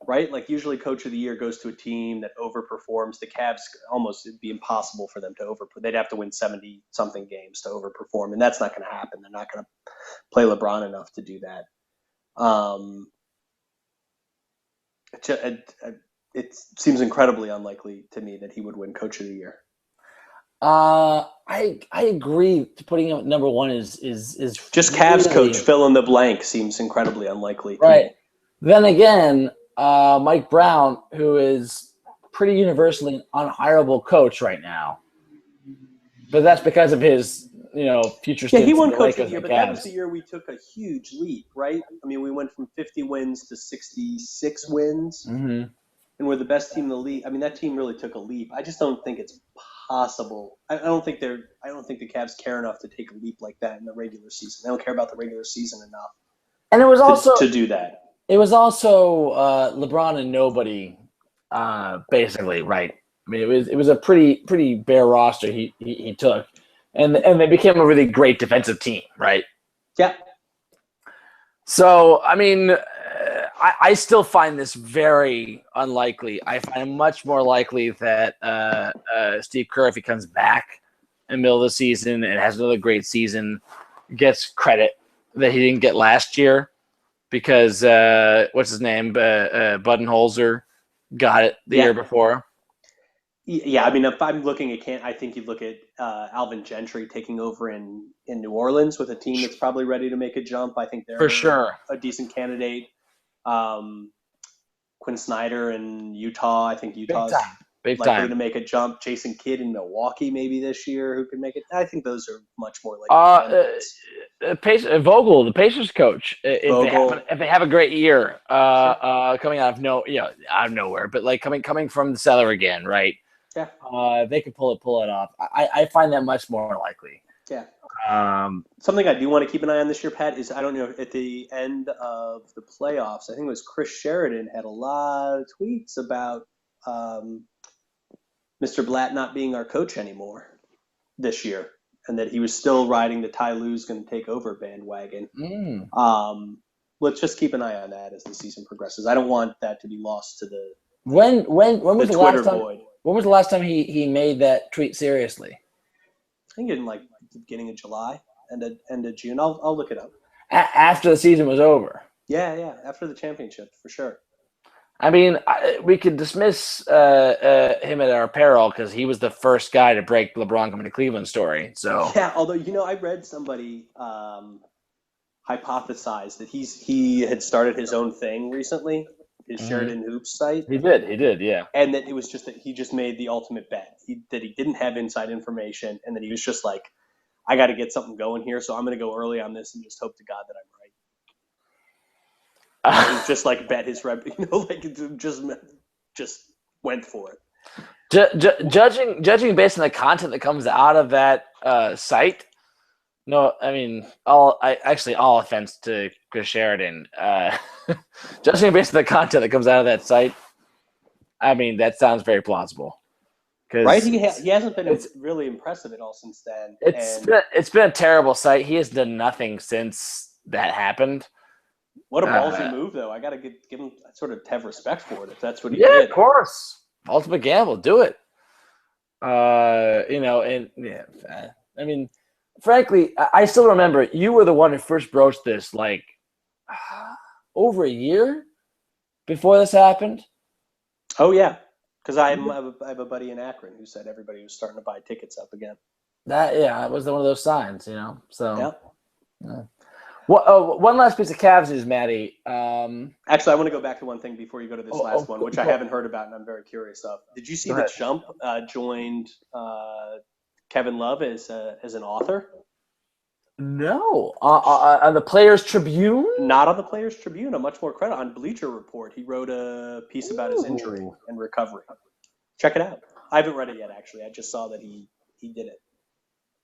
Right? Like usually Coach of the Year goes to a team that overperforms. The Cavs almost it'd be impossible for them to overperform. They'd have to win 70-something games to overperform, and that's not going to happen. They're not going to play LeBron enough to do that. It seems incredibly unlikely to me that he would win Coach of the Year. I agree. Putting him at number one is Just Cavs really, coach fill in the blank seems incredibly unlikely. Right. Then again, Mike Brown, who is pretty universally an unhireable coach right now, but that's because of his future. Yeah, he won Coach of of the Year, but that was the year we took a huge leap, right? I mean, we went from 50 wins to 66 wins, Mm-hmm. and we're the best team in the league. I mean, that team really took a leap. I just don't think it's possible. I don't think the Cavs care enough to take a leap like that in the regular season. They don't care about the regular season enough. And it was also to do that. It was also LeBron and nobody, basically, right? I mean, it was a pretty bare roster he took, and they became a really great defensive team, right? Yeah. So I mean, I still find this very unlikely. I find it much more likely that Steve Kerr, if he comes back in the middle of the season and has another great season, gets credit that he didn't get last year. Because what's his name? Budenholzer got it the year before. Yeah, I mean, if I'm looking at I think you'd look at Alvin Gentry taking over in New Orleans with a team that's probably ready to make a jump. I think they're for sure a decent candidate. Quinn Snyder in Utah. I think Utah's big likely time to make a jump. Jason Kidd in Milwaukee maybe this year who can make it. I think those are much more likely. Vogel, the Pacers coach, if they have a great year, coming out of nowhere, but like coming from the cellar again, right? Yeah. They could pull it off. I find that much more likely. Yeah. Something I do want to keep an eye on this year, Pat, is I don't know, at the end of the playoffs, I think it was Chris Sheridan had a lot of tweets about Mr. Blatt not being our coach anymore this year, and that he was still riding the Ty Lue's going to take over bandwagon. Let's just keep an eye on that as the season progresses. I don't want that to be lost to the when was the Twitter last time? void. When was the last time he made that tweet seriously? I think in like the beginning of July, end of June. I'll look it up. After the season was over. Yeah, after the championship for sure. I mean, we could dismiss him at our peril because he was the first guy to break LeBron coming to Cleveland story. So yeah, although I read somebody hypothesize that he had started his own thing recently, his Sheridan Hoops site. He did, yeah. And that it was just that he just made the ultimate bet. That he didn't have inside information, and that he was just like, I got to get something going here, so I'm going to go early on this and just hope to God that I'm right. Just like bet his rep, just went for it. Judging based on the content that comes out of that site. No, I mean, all offense to Chris Sheridan. Judging based on the content that comes out of that site, I mean, that sounds very plausible. Right? He hasn't been really impressive at all since then. It's been a terrible site. He has done nothing since that happened. What a ballsy move, though. I got to give him sort of have respect for it if that's what he did. Yeah, of course. Ultimate gamble. Do it. I mean, frankly, I still remember you were the one who first broached this like over a year before this happened. Oh yeah, because I have a buddy in Akron who said everybody was starting to buy tickets up again. It was one of those signs, you know. So, Yeah. one last piece of Cavs news, Maddie. Actually, I want to go back to one thing before you go to this last one, which I haven't heard about and I'm very curious of. Did you see that Shump joined Kevin Love as an author? No, on the Players Tribune. Not on the Players Tribune. Much more credit on Bleacher Report. He wrote a piece about his injury and recovery. Check it out. I haven't read it yet, actually. I just saw that he did it.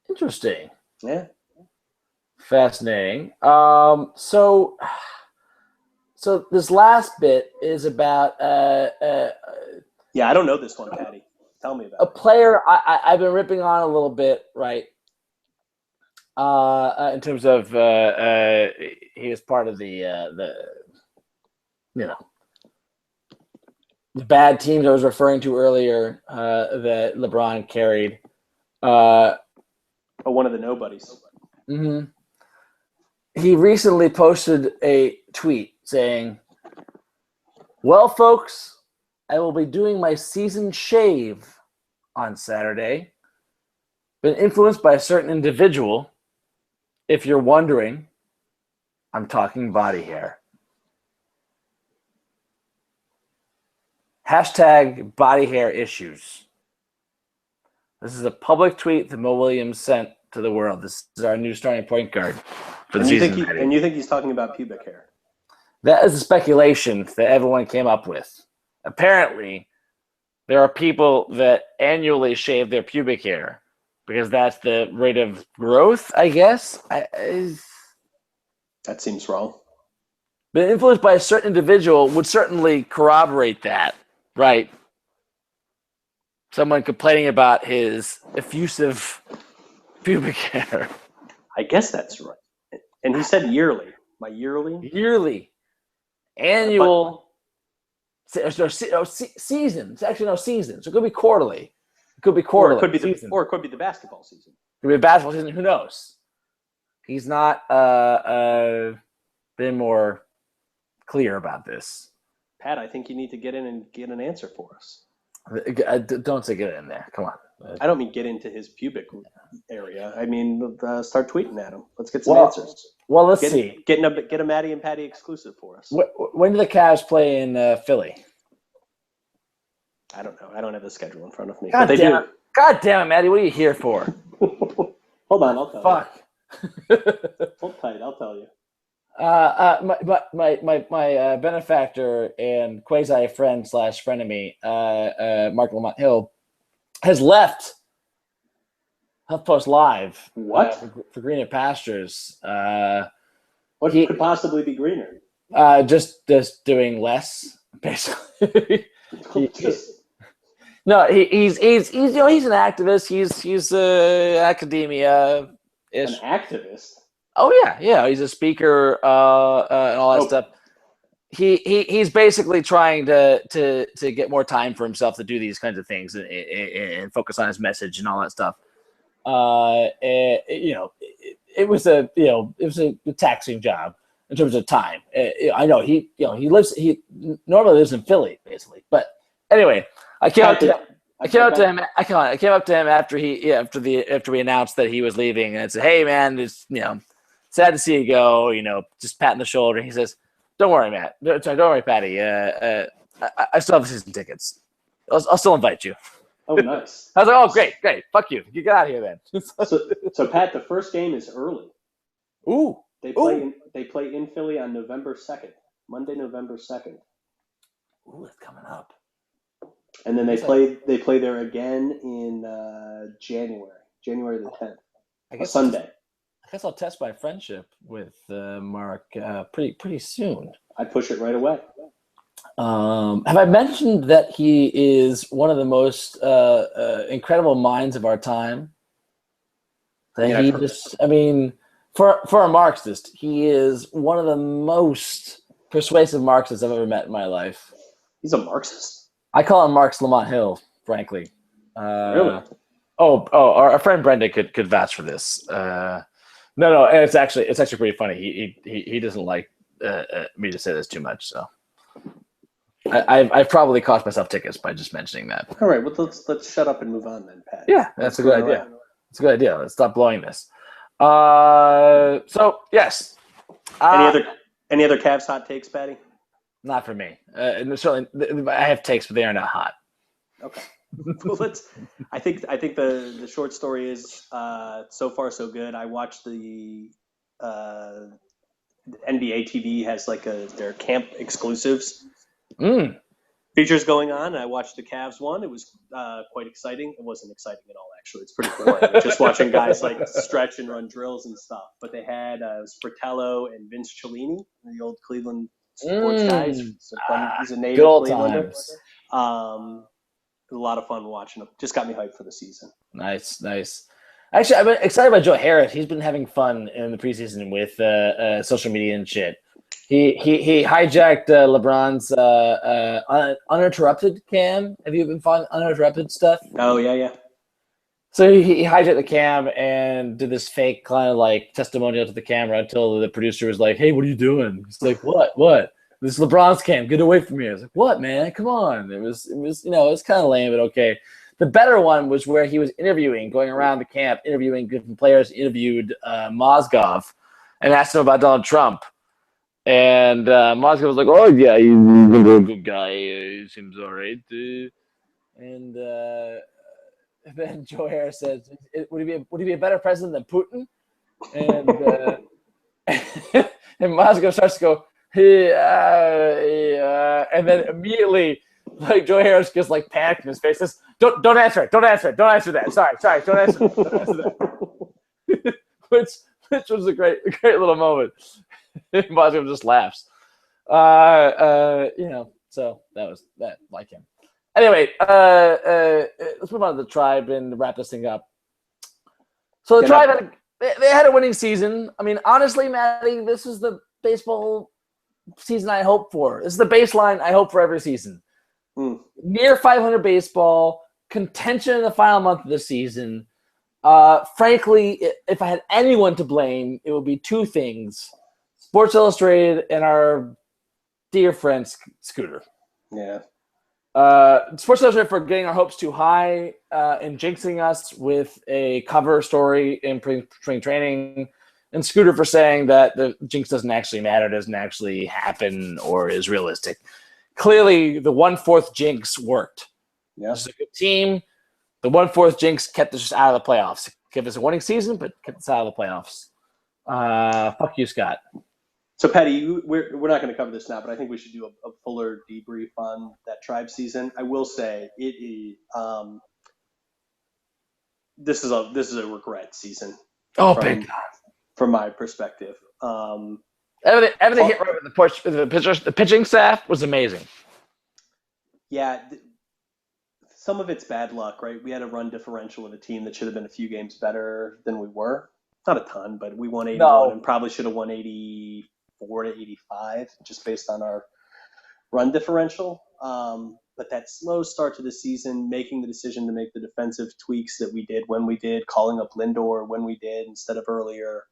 Interesting. Yeah. Fascinating. So this last bit is about yeah, I don't know this one, Patty. Tell me about a player I've been ripping on a little bit, right? In terms of he was part of the bad teams I was referring to earlier that LeBron carried. one of the nobodies. Mm-hmm. He recently posted a tweet saying, "Well, folks, I will be doing my season shave on Saturday. Been influenced by a certain individual. If you're wondering, I'm talking body hair." Hashtag body hair issues. This is a public tweet that Mo Williams sent to the world. This is our new starting point guard for the season. And you think he's talking about pubic hair? That is a speculation that everyone came up with. Apparently, there are people that annually shave their pubic hair because that's the rate of growth, I guess. That seems wrong. But influenced by a certain individual would certainly corroborate that, right? Someone complaining about his effusive pubic hair. I guess that's right. And he said yearly. My yearly? Yearly. Annual. Seasons. Actually, no, seasons. It could be quarterly. It could be quarterly. Or it could be the basketball season. It could be a basketball season. Who knows? He's not been more clear about this. Pat, I think you need to get in and get an answer for us. Don't say get in there. Come on. I don't mean get into his pubic area. I mean, start tweeting at him. Let's get some answers. Well, let's see. Get a Maddie and Patty exclusive for us. When do the Cavs play in Philly? I don't know. I don't have the schedule in front of me. God damn it, Maddie. What are you here for? Hold on, I'll tell Fuck. you. Hold tight, I'll tell you. My benefactor and quasi friend / frenemy, Mark Lamont Hill, has left HuffPost Live. What? For Greener Pastures. What could possibly be greener? Just doing less, basically. No, he's an activist. He's academia ish. An activist. Oh yeah. He's a speaker and all that stuff. He's basically trying to get more time for himself to do these kinds of things and focus on his message and all that stuff. It was a taxing job in terms of time. I know he normally lives in Philly basically, but anyway, I came up to him after we announced that he was leaving, and I said, "Hey man, it's sad to see you go." Just patting the shoulder. He says, "Don't worry, Matt. Don't worry, Patty. I still have season tickets. I'll still invite you." Oh, nice. I was like, "Oh, great. Fuck you. You get out of here then." So Pat, the first game is early. Ooh. They play in Philly on November 2nd, Monday, November 2nd. Ooh, it's coming up. And then they play there again in January the 10th, Sunday. I guess I'll test my friendship with Mark pretty soon. I'd push it right away. Have I mentioned that he is one of the most incredible minds of our time? For a Marxist, he is one of the most persuasive Marxists I've ever met in my life. He's a Marxist? I call him Marx Lamont Hill, frankly. Really? Our friend Brenda could vouch for this. No, it's actually pretty funny. He doesn't like me to say this too much. So, I've probably cost myself tickets by just mentioning that. All right, well let's shut up and move on then, Pat. Yeah, that's a good idea. It's a good idea. Let's stop blowing this. So yes. Any other Cavs hot takes, Patty? Not for me. And certainly, I have takes, but they are not hot. Okay. Well, I think the short story is so far so good. I watched the NBA TV has like their camp exclusives features going on. And I watched the Cavs one. It was quite exciting. It wasn't exciting at all, actually. It's pretty boring. Just watching guys like stretch and run drills and stuff. But they had it was Fratello and Vince Cellini, the old Cleveland sports guys. He's a native Clevelander. A lot of fun watching him. Just got me hyped for the season. Nice. Actually, I've been excited about Joe Harris. He's been having fun in the preseason with social media and shit. He hijacked LeBron's uninterrupted cam. Have you been following uninterrupted stuff? Oh yeah. So he hijacked the cam and did this fake kind of like testimonial to the camera until the producer was like, "Hey, what are you doing?" He's like, "What? This is LeBron's cam. Get away from me." I was like, "What, man? Come on." It was kind of lame, but okay. The better one was where he was going around the camp, interviewing different players. Interviewed Mozgov and asked him about Donald Trump. And Mozgov was like, "Oh yeah, he's a good guy. He seems all right." And then Joe Harris says, "Would he be a better president than Putin?" And and Mozgov starts to go, and then immediately, like Joe Harris gets like panicked in his face. Says, "Don't answer it. Don't answer that. Sorry. Don't answer that." which was a great little moment. Mozgov just laughs. So that was that, like him. Anyway, let's move on to the Tribe and wrap this thing up. So the Tribe they had a winning season. I mean, honestly, Maddie, this is the baseball season I hope for. This is the baseline I hope for every season. Near 500 baseball, contention in the final month of the season. Frankly, if I had anyone to blame, it would be two things: Sports Illustrated and our dear friend Scooter. Yeah. Sports Illustrated for getting our hopes too high and jinxing us with a cover story in spring training, and Scooter for saying that the jinx doesn't actually matter, doesn't actually happen, or is realistic. Clearly, the 1/4 jinx worked. Yeah. This is a good team. The 1/4 jinx kept us just out of the playoffs. Kept us a winning season, but kept us out of the playoffs. Fuck you, Scott. So, Patty, we're not going to cover this now, but I think we should do a fuller debrief on that Tribe season. I will say this is a regret season. Big God. From my perspective. Everything hit right with the pitching staff was amazing. Yeah, some of it's bad luck, right? We had a run differential with a team that should have been a few games better than we were. Not a ton, but we won 81 and probably should have won 84 to 85 just based on our run differential. But that slow start to the season, making the decision to make the defensive tweaks that we did when we did, calling up Lindor when we did instead of earlier.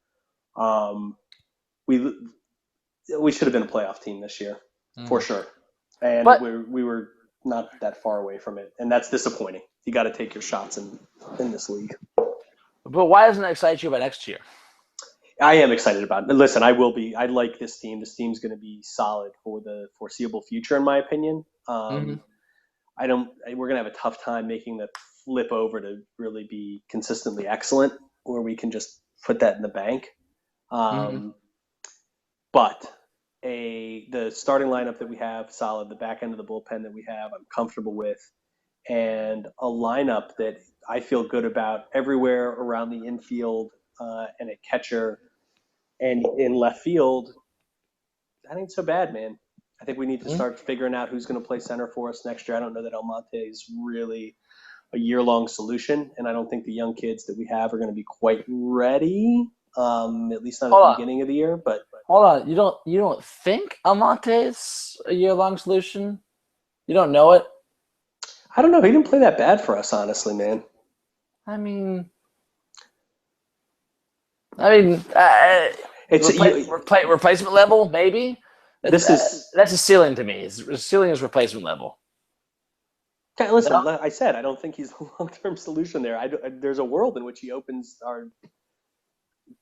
We should have been a playoff team this year for sure, and we were not that far away from it, and that's disappointing. You got to take your shots in this league. But why doesn't it excite you about next year? I am excited about it. Listen, I will be. I like this team. This team's going to be solid for the foreseeable future, in my opinion. We're going to have a tough time making the flip over to really be consistently excellent, where we can just put that in the bank. But the starting lineup that we have, solid. The back end of the bullpen that we have, I'm comfortable with. And a lineup that I feel good about everywhere around the infield and at catcher and in left field. That ain't so bad, man. I think we need to start figuring out who's going to play center for us next year. I don't know that Almonte is really a year-long solution, and I don't think the young kids that we have are going to be quite ready. At least not at the beginning of the year. But hold on, you don't think Almonte's a year-long solution? You don't know it? I don't know. He didn't play that bad for us, honestly, man. I mean, it's replacement level, maybe. This is That's a ceiling to me. The ceiling is replacement level. Okay, listen, No. I said I don't think he's the long-term solution there. There's a world in which he opens our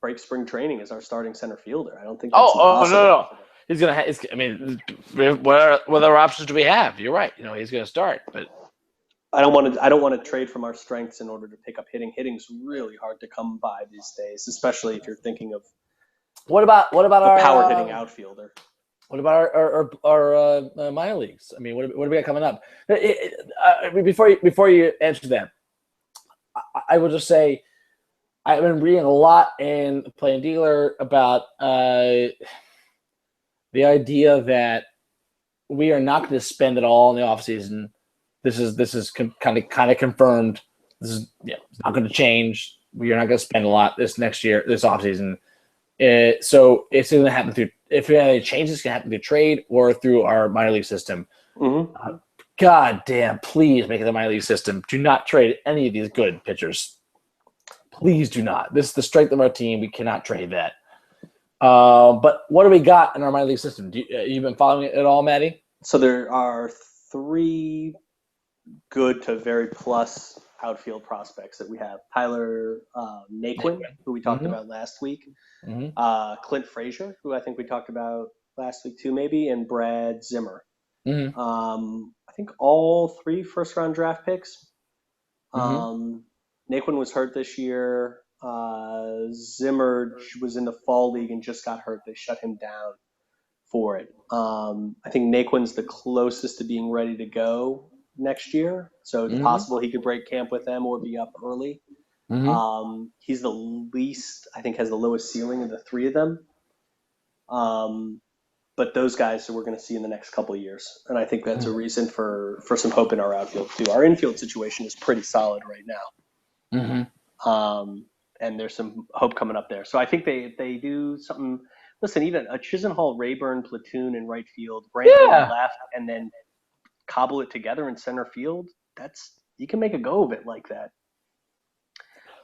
break spring training as our starting center fielder. I don't think that's Oh impossible. no. He's gonna. I mean, what other options do we have? You're right. He's gonna start, but I don't want to trade from our strengths in order to pick up hitting. Hitting's really hard to come by these days, especially if you're thinking of what about a our power hitting outfielder. What about our minor leagues? I mean, what do we got coming up? Before you answer that, I will just say I've been reading a lot in Play and Dealer about the idea that we are not going to spend it all in the offseason. This is kind of confirmed. This is it's not going to change. We are not going to spend a lot this offseason. So it's going to happen through. If any changes, it's going to happen through trade or through our minor league system. Mm-hmm. God damn! Please make it the minor league system. Do not trade any of these good pitchers. Please do not. This is the strength of our team. We cannot trade that. But what do we got in our minor league system? You've been following it at all, Maddie? So there are 3 good to very plus outfield prospects that we have. Tyler Naquin, who we talked about last week. Mm-hmm. Clint Frazier, who I think we talked about last week too, maybe, and Brad Zimmer. Mm-hmm. I think all 3 first-round draft picks. Mm-hmm. Naquin was hurt this year. Zimmer was in the fall league and just got hurt. They shut him down for it. I think Naquin's the closest to being ready to go next year, so it's possible he could break camp with them or be up early. Mm-hmm. He's the least, I think, has the lowest ceiling of the 3 of them. But those guys we're going to see in the next couple of years, and I think that's a reason for some hope in our outfield too. Our infield situation is pretty solid right now. Mm-hmm. And there's some hope coming up there. So I think they do something. Listen, even a Chisenhall Rayburn platoon in right field, Brandon left, and then cobble it together in center field. You can make a go of it like that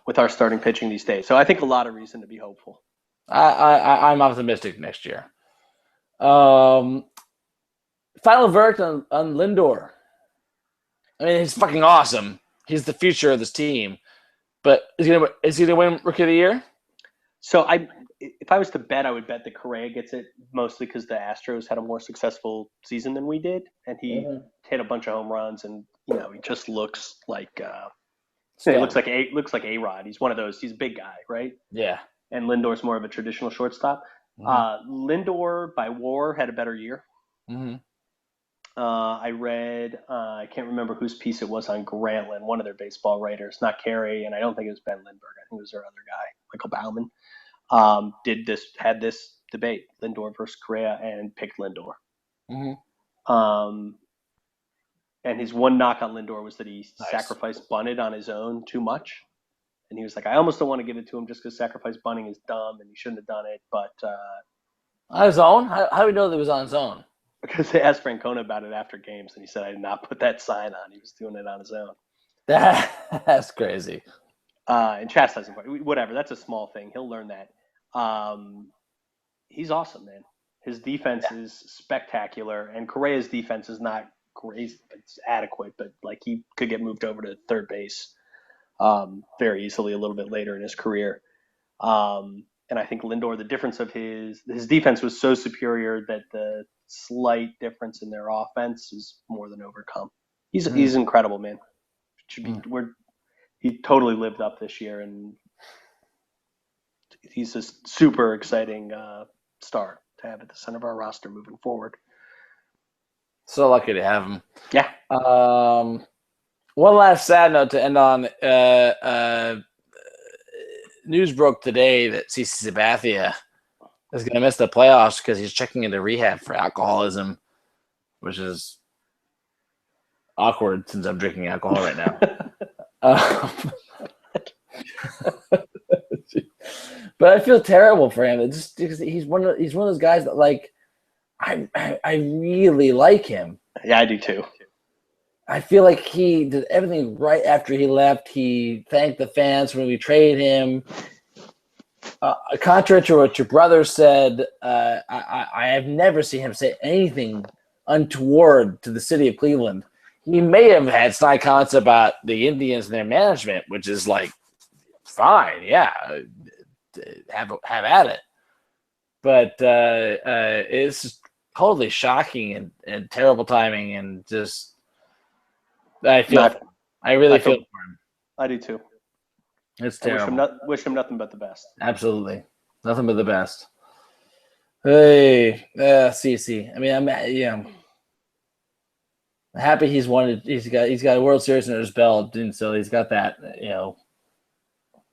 with our starting pitching these days. So I think a lot of reason to be hopeful. I'm optimistic next year. Final verdict on Lindor. I mean, he's fucking awesome. He's the future of this team. But is he gonna win Rookie of the Year? So if I was to bet, I would bet that Correa gets it, mostly because the Astros had a more successful season than we did, and he hit a bunch of home runs, and he just looks like he looks like A-Rod. He's one of those. He's a big guy, right? Yeah. And Lindor's more of a traditional shortstop. Lindor by WAR had a better year. Mm-hmm. I read, I can't remember whose piece it was on Grantland, one of their baseball writers, not Carey, and I don't think it was Ben Lindbergh. I think it was their other guy, Michael Bauman. Had this debate, Lindor versus Correa, and picked Lindor. Mm-hmm. And his one knock on Lindor was that he sacrificed bunted on his own too much. And he was like, I almost don't want to give it to him just because sacrifice bunting is dumb and he shouldn't have done it. But on his own? How do we know that it was on his own? Because they asked Francona about it after games, and he said, I did not put that sign on. He was doing it on his own. That's crazy. And chastising, whatever. That's a small thing. He'll learn that. He's awesome, man. His defense is spectacular, and Correa's defense is not great. It's adequate, but he could get moved over to third base very easily a little bit later in his career. And I think Lindor, the difference of his defense was so superior that the slight difference in their offense is more than overcome. He's incredible, man. He totally lived up this year, and he's a super exciting star to have at the center of our roster moving forward. So lucky to have him. Yeah. One last sad note to end on. News broke today that CC Sabathia is going to miss the playoffs because he's checking into rehab for alcoholism, which is awkward since I'm drinking alcohol right now. But I feel terrible for him. It's just because he's one of those guys that I really like him. Yeah, I do too. I feel like he did everything right after he left. He thanked the fans when we traded him. contrary to what your brother said, I have never seen him say anything untoward to the city of Cleveland. He may have had snide comments about the Indians and their management, which is like, fine, yeah, have at it. But it's totally shocking and terrible timing, and just I really feel for him. I do too. It's terrible. Wish him nothing but the best. Absolutely, nothing but the best. Hey, CC. I mean, I'm happy he's won. He's got a World Series under his belt, and so he's got that, to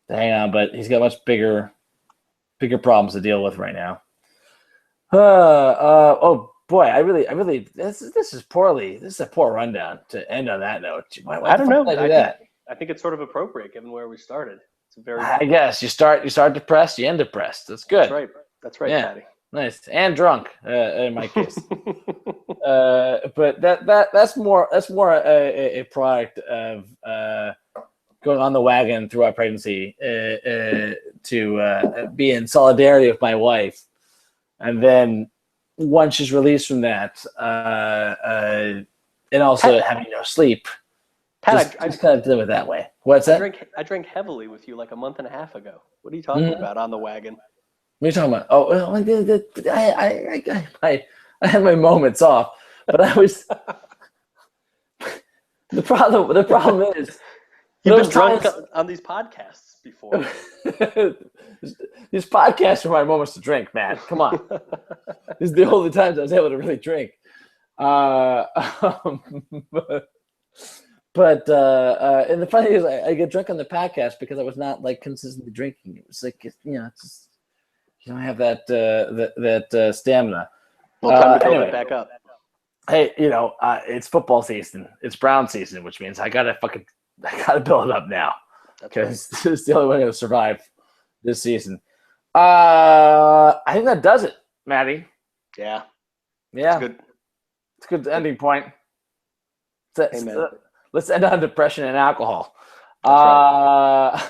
hang on. But he's got much bigger problems to deal with right now. Oh boy, I really this is poorly. This is a poor rundown to end on that note. Why I don't know. Did I do that? I think it's sort of appropriate given where we started. It's a very. I guess you start depressed, you end depressed. That's good. That's right, Yeah. Patty. Nice and drunk in my case. But that's more a product of going on the wagon throughout pregnancy to be in solidarity with my wife, and then once she's released from that, and also having no sleep. Pat, just kind of deal with it that way. What's that? I drank heavily with you like a month and a half ago. What are you talking about on the wagon? What are you talking about? Oh, I had my moments off, but I was. The problem is you've been drunk on these podcasts before. These podcasts are my moments to drink, man. Come on, this is the only times I was able to really drink. But and the funny is, I get drunk on the podcast because I was not like consistently drinking. It was like it's just you don't have that stamina. Well, time to build anyway. it back up. Hey, it's football season. It's Brown season, which means I gotta build it up now because it's the only way I'm gonna survive this season. I think that does it, Maddie. Yeah. It's good. It's a good ending point. Amen. Let's end on depression and alcohol. Right.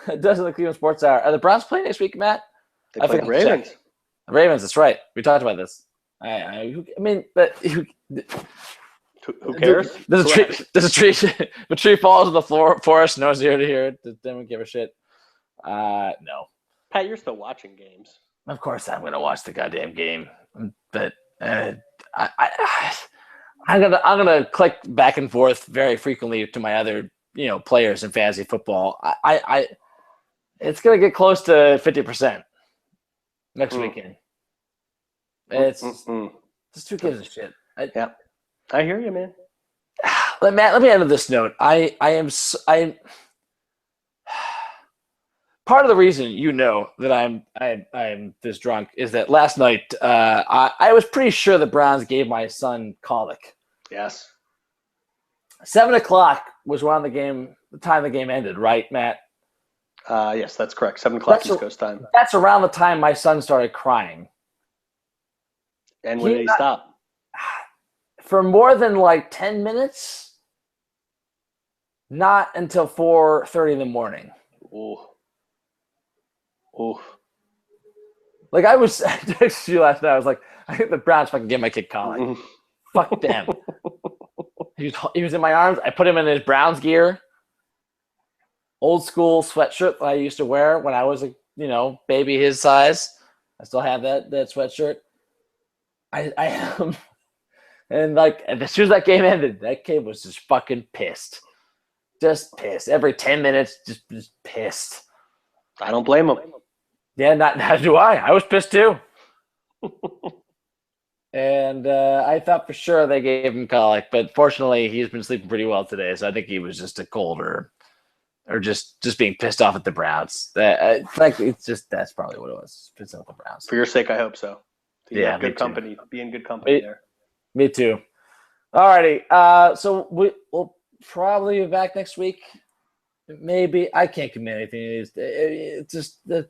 It does in the Cleveland Sports Hour. Are the Browns playing next week, Matt? They play the Ravens. The Ravens, that's right. We talked about this. I mean, but who cares? Does a tree if a tree falls on the forest, no one's here to hear it. Then we give a shit. No. Pat, you're still watching games. Of course, I'm gonna watch the goddamn game, but I'm gonna click back and forth very frequently to my other players in fantasy football. It's gonna get close to 50% next weekend. It's just who gives a shit. Yeah, I hear you, man. Let me end on this note. I am part of the reason that I'm this drunk is that last night I was pretty sure the Browns gave my son colic. Yes. 7:00 was when the time the game ended, right, Matt? Yes, that's correct. 7:00 East Coast time. That's around the time my son started crying. And when did he stop? For more than like 10 minutes. Not until 4:30 in the morning. Ooh. Like I texted you last night. I was like, I think the Browns fucking get my kid colic. Fuck them. He was in my arms. I put him in his Browns gear. Old school sweatshirt that I used to wear when I was a baby his size. I still have that sweatshirt. I am, and like as soon as that game ended, that kid was just fucking pissed. Just pissed. Every 10 minutes, just pissed. I don't blame him. Yeah, not do I. I was pissed too. And I thought for sure they gave him colic, but fortunately he's been sleeping pretty well today, so I think he was just a cold or just being pissed off at the Browns. Frankly, that's probably what it was. Pissed off at the Browns. For your sake, I hope so. Yeah, good company. Be in good company there. Me too. Alrighty. So we'll probably be back next week. Maybe. I can't commit anything. It's just the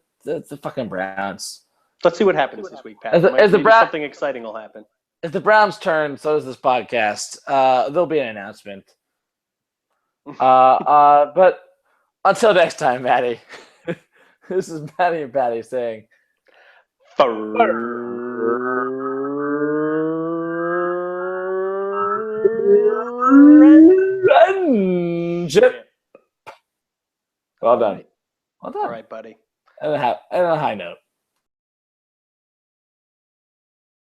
fucking Browns. Let's see what happens this week, Pat. As the something exciting will happen. If the Browns turn, so does this podcast. There'll be an announcement. But until next time, Maddie. This is Patty and Patty saying, friendship. Well done. Right. Well done. All right, buddy. And a high note.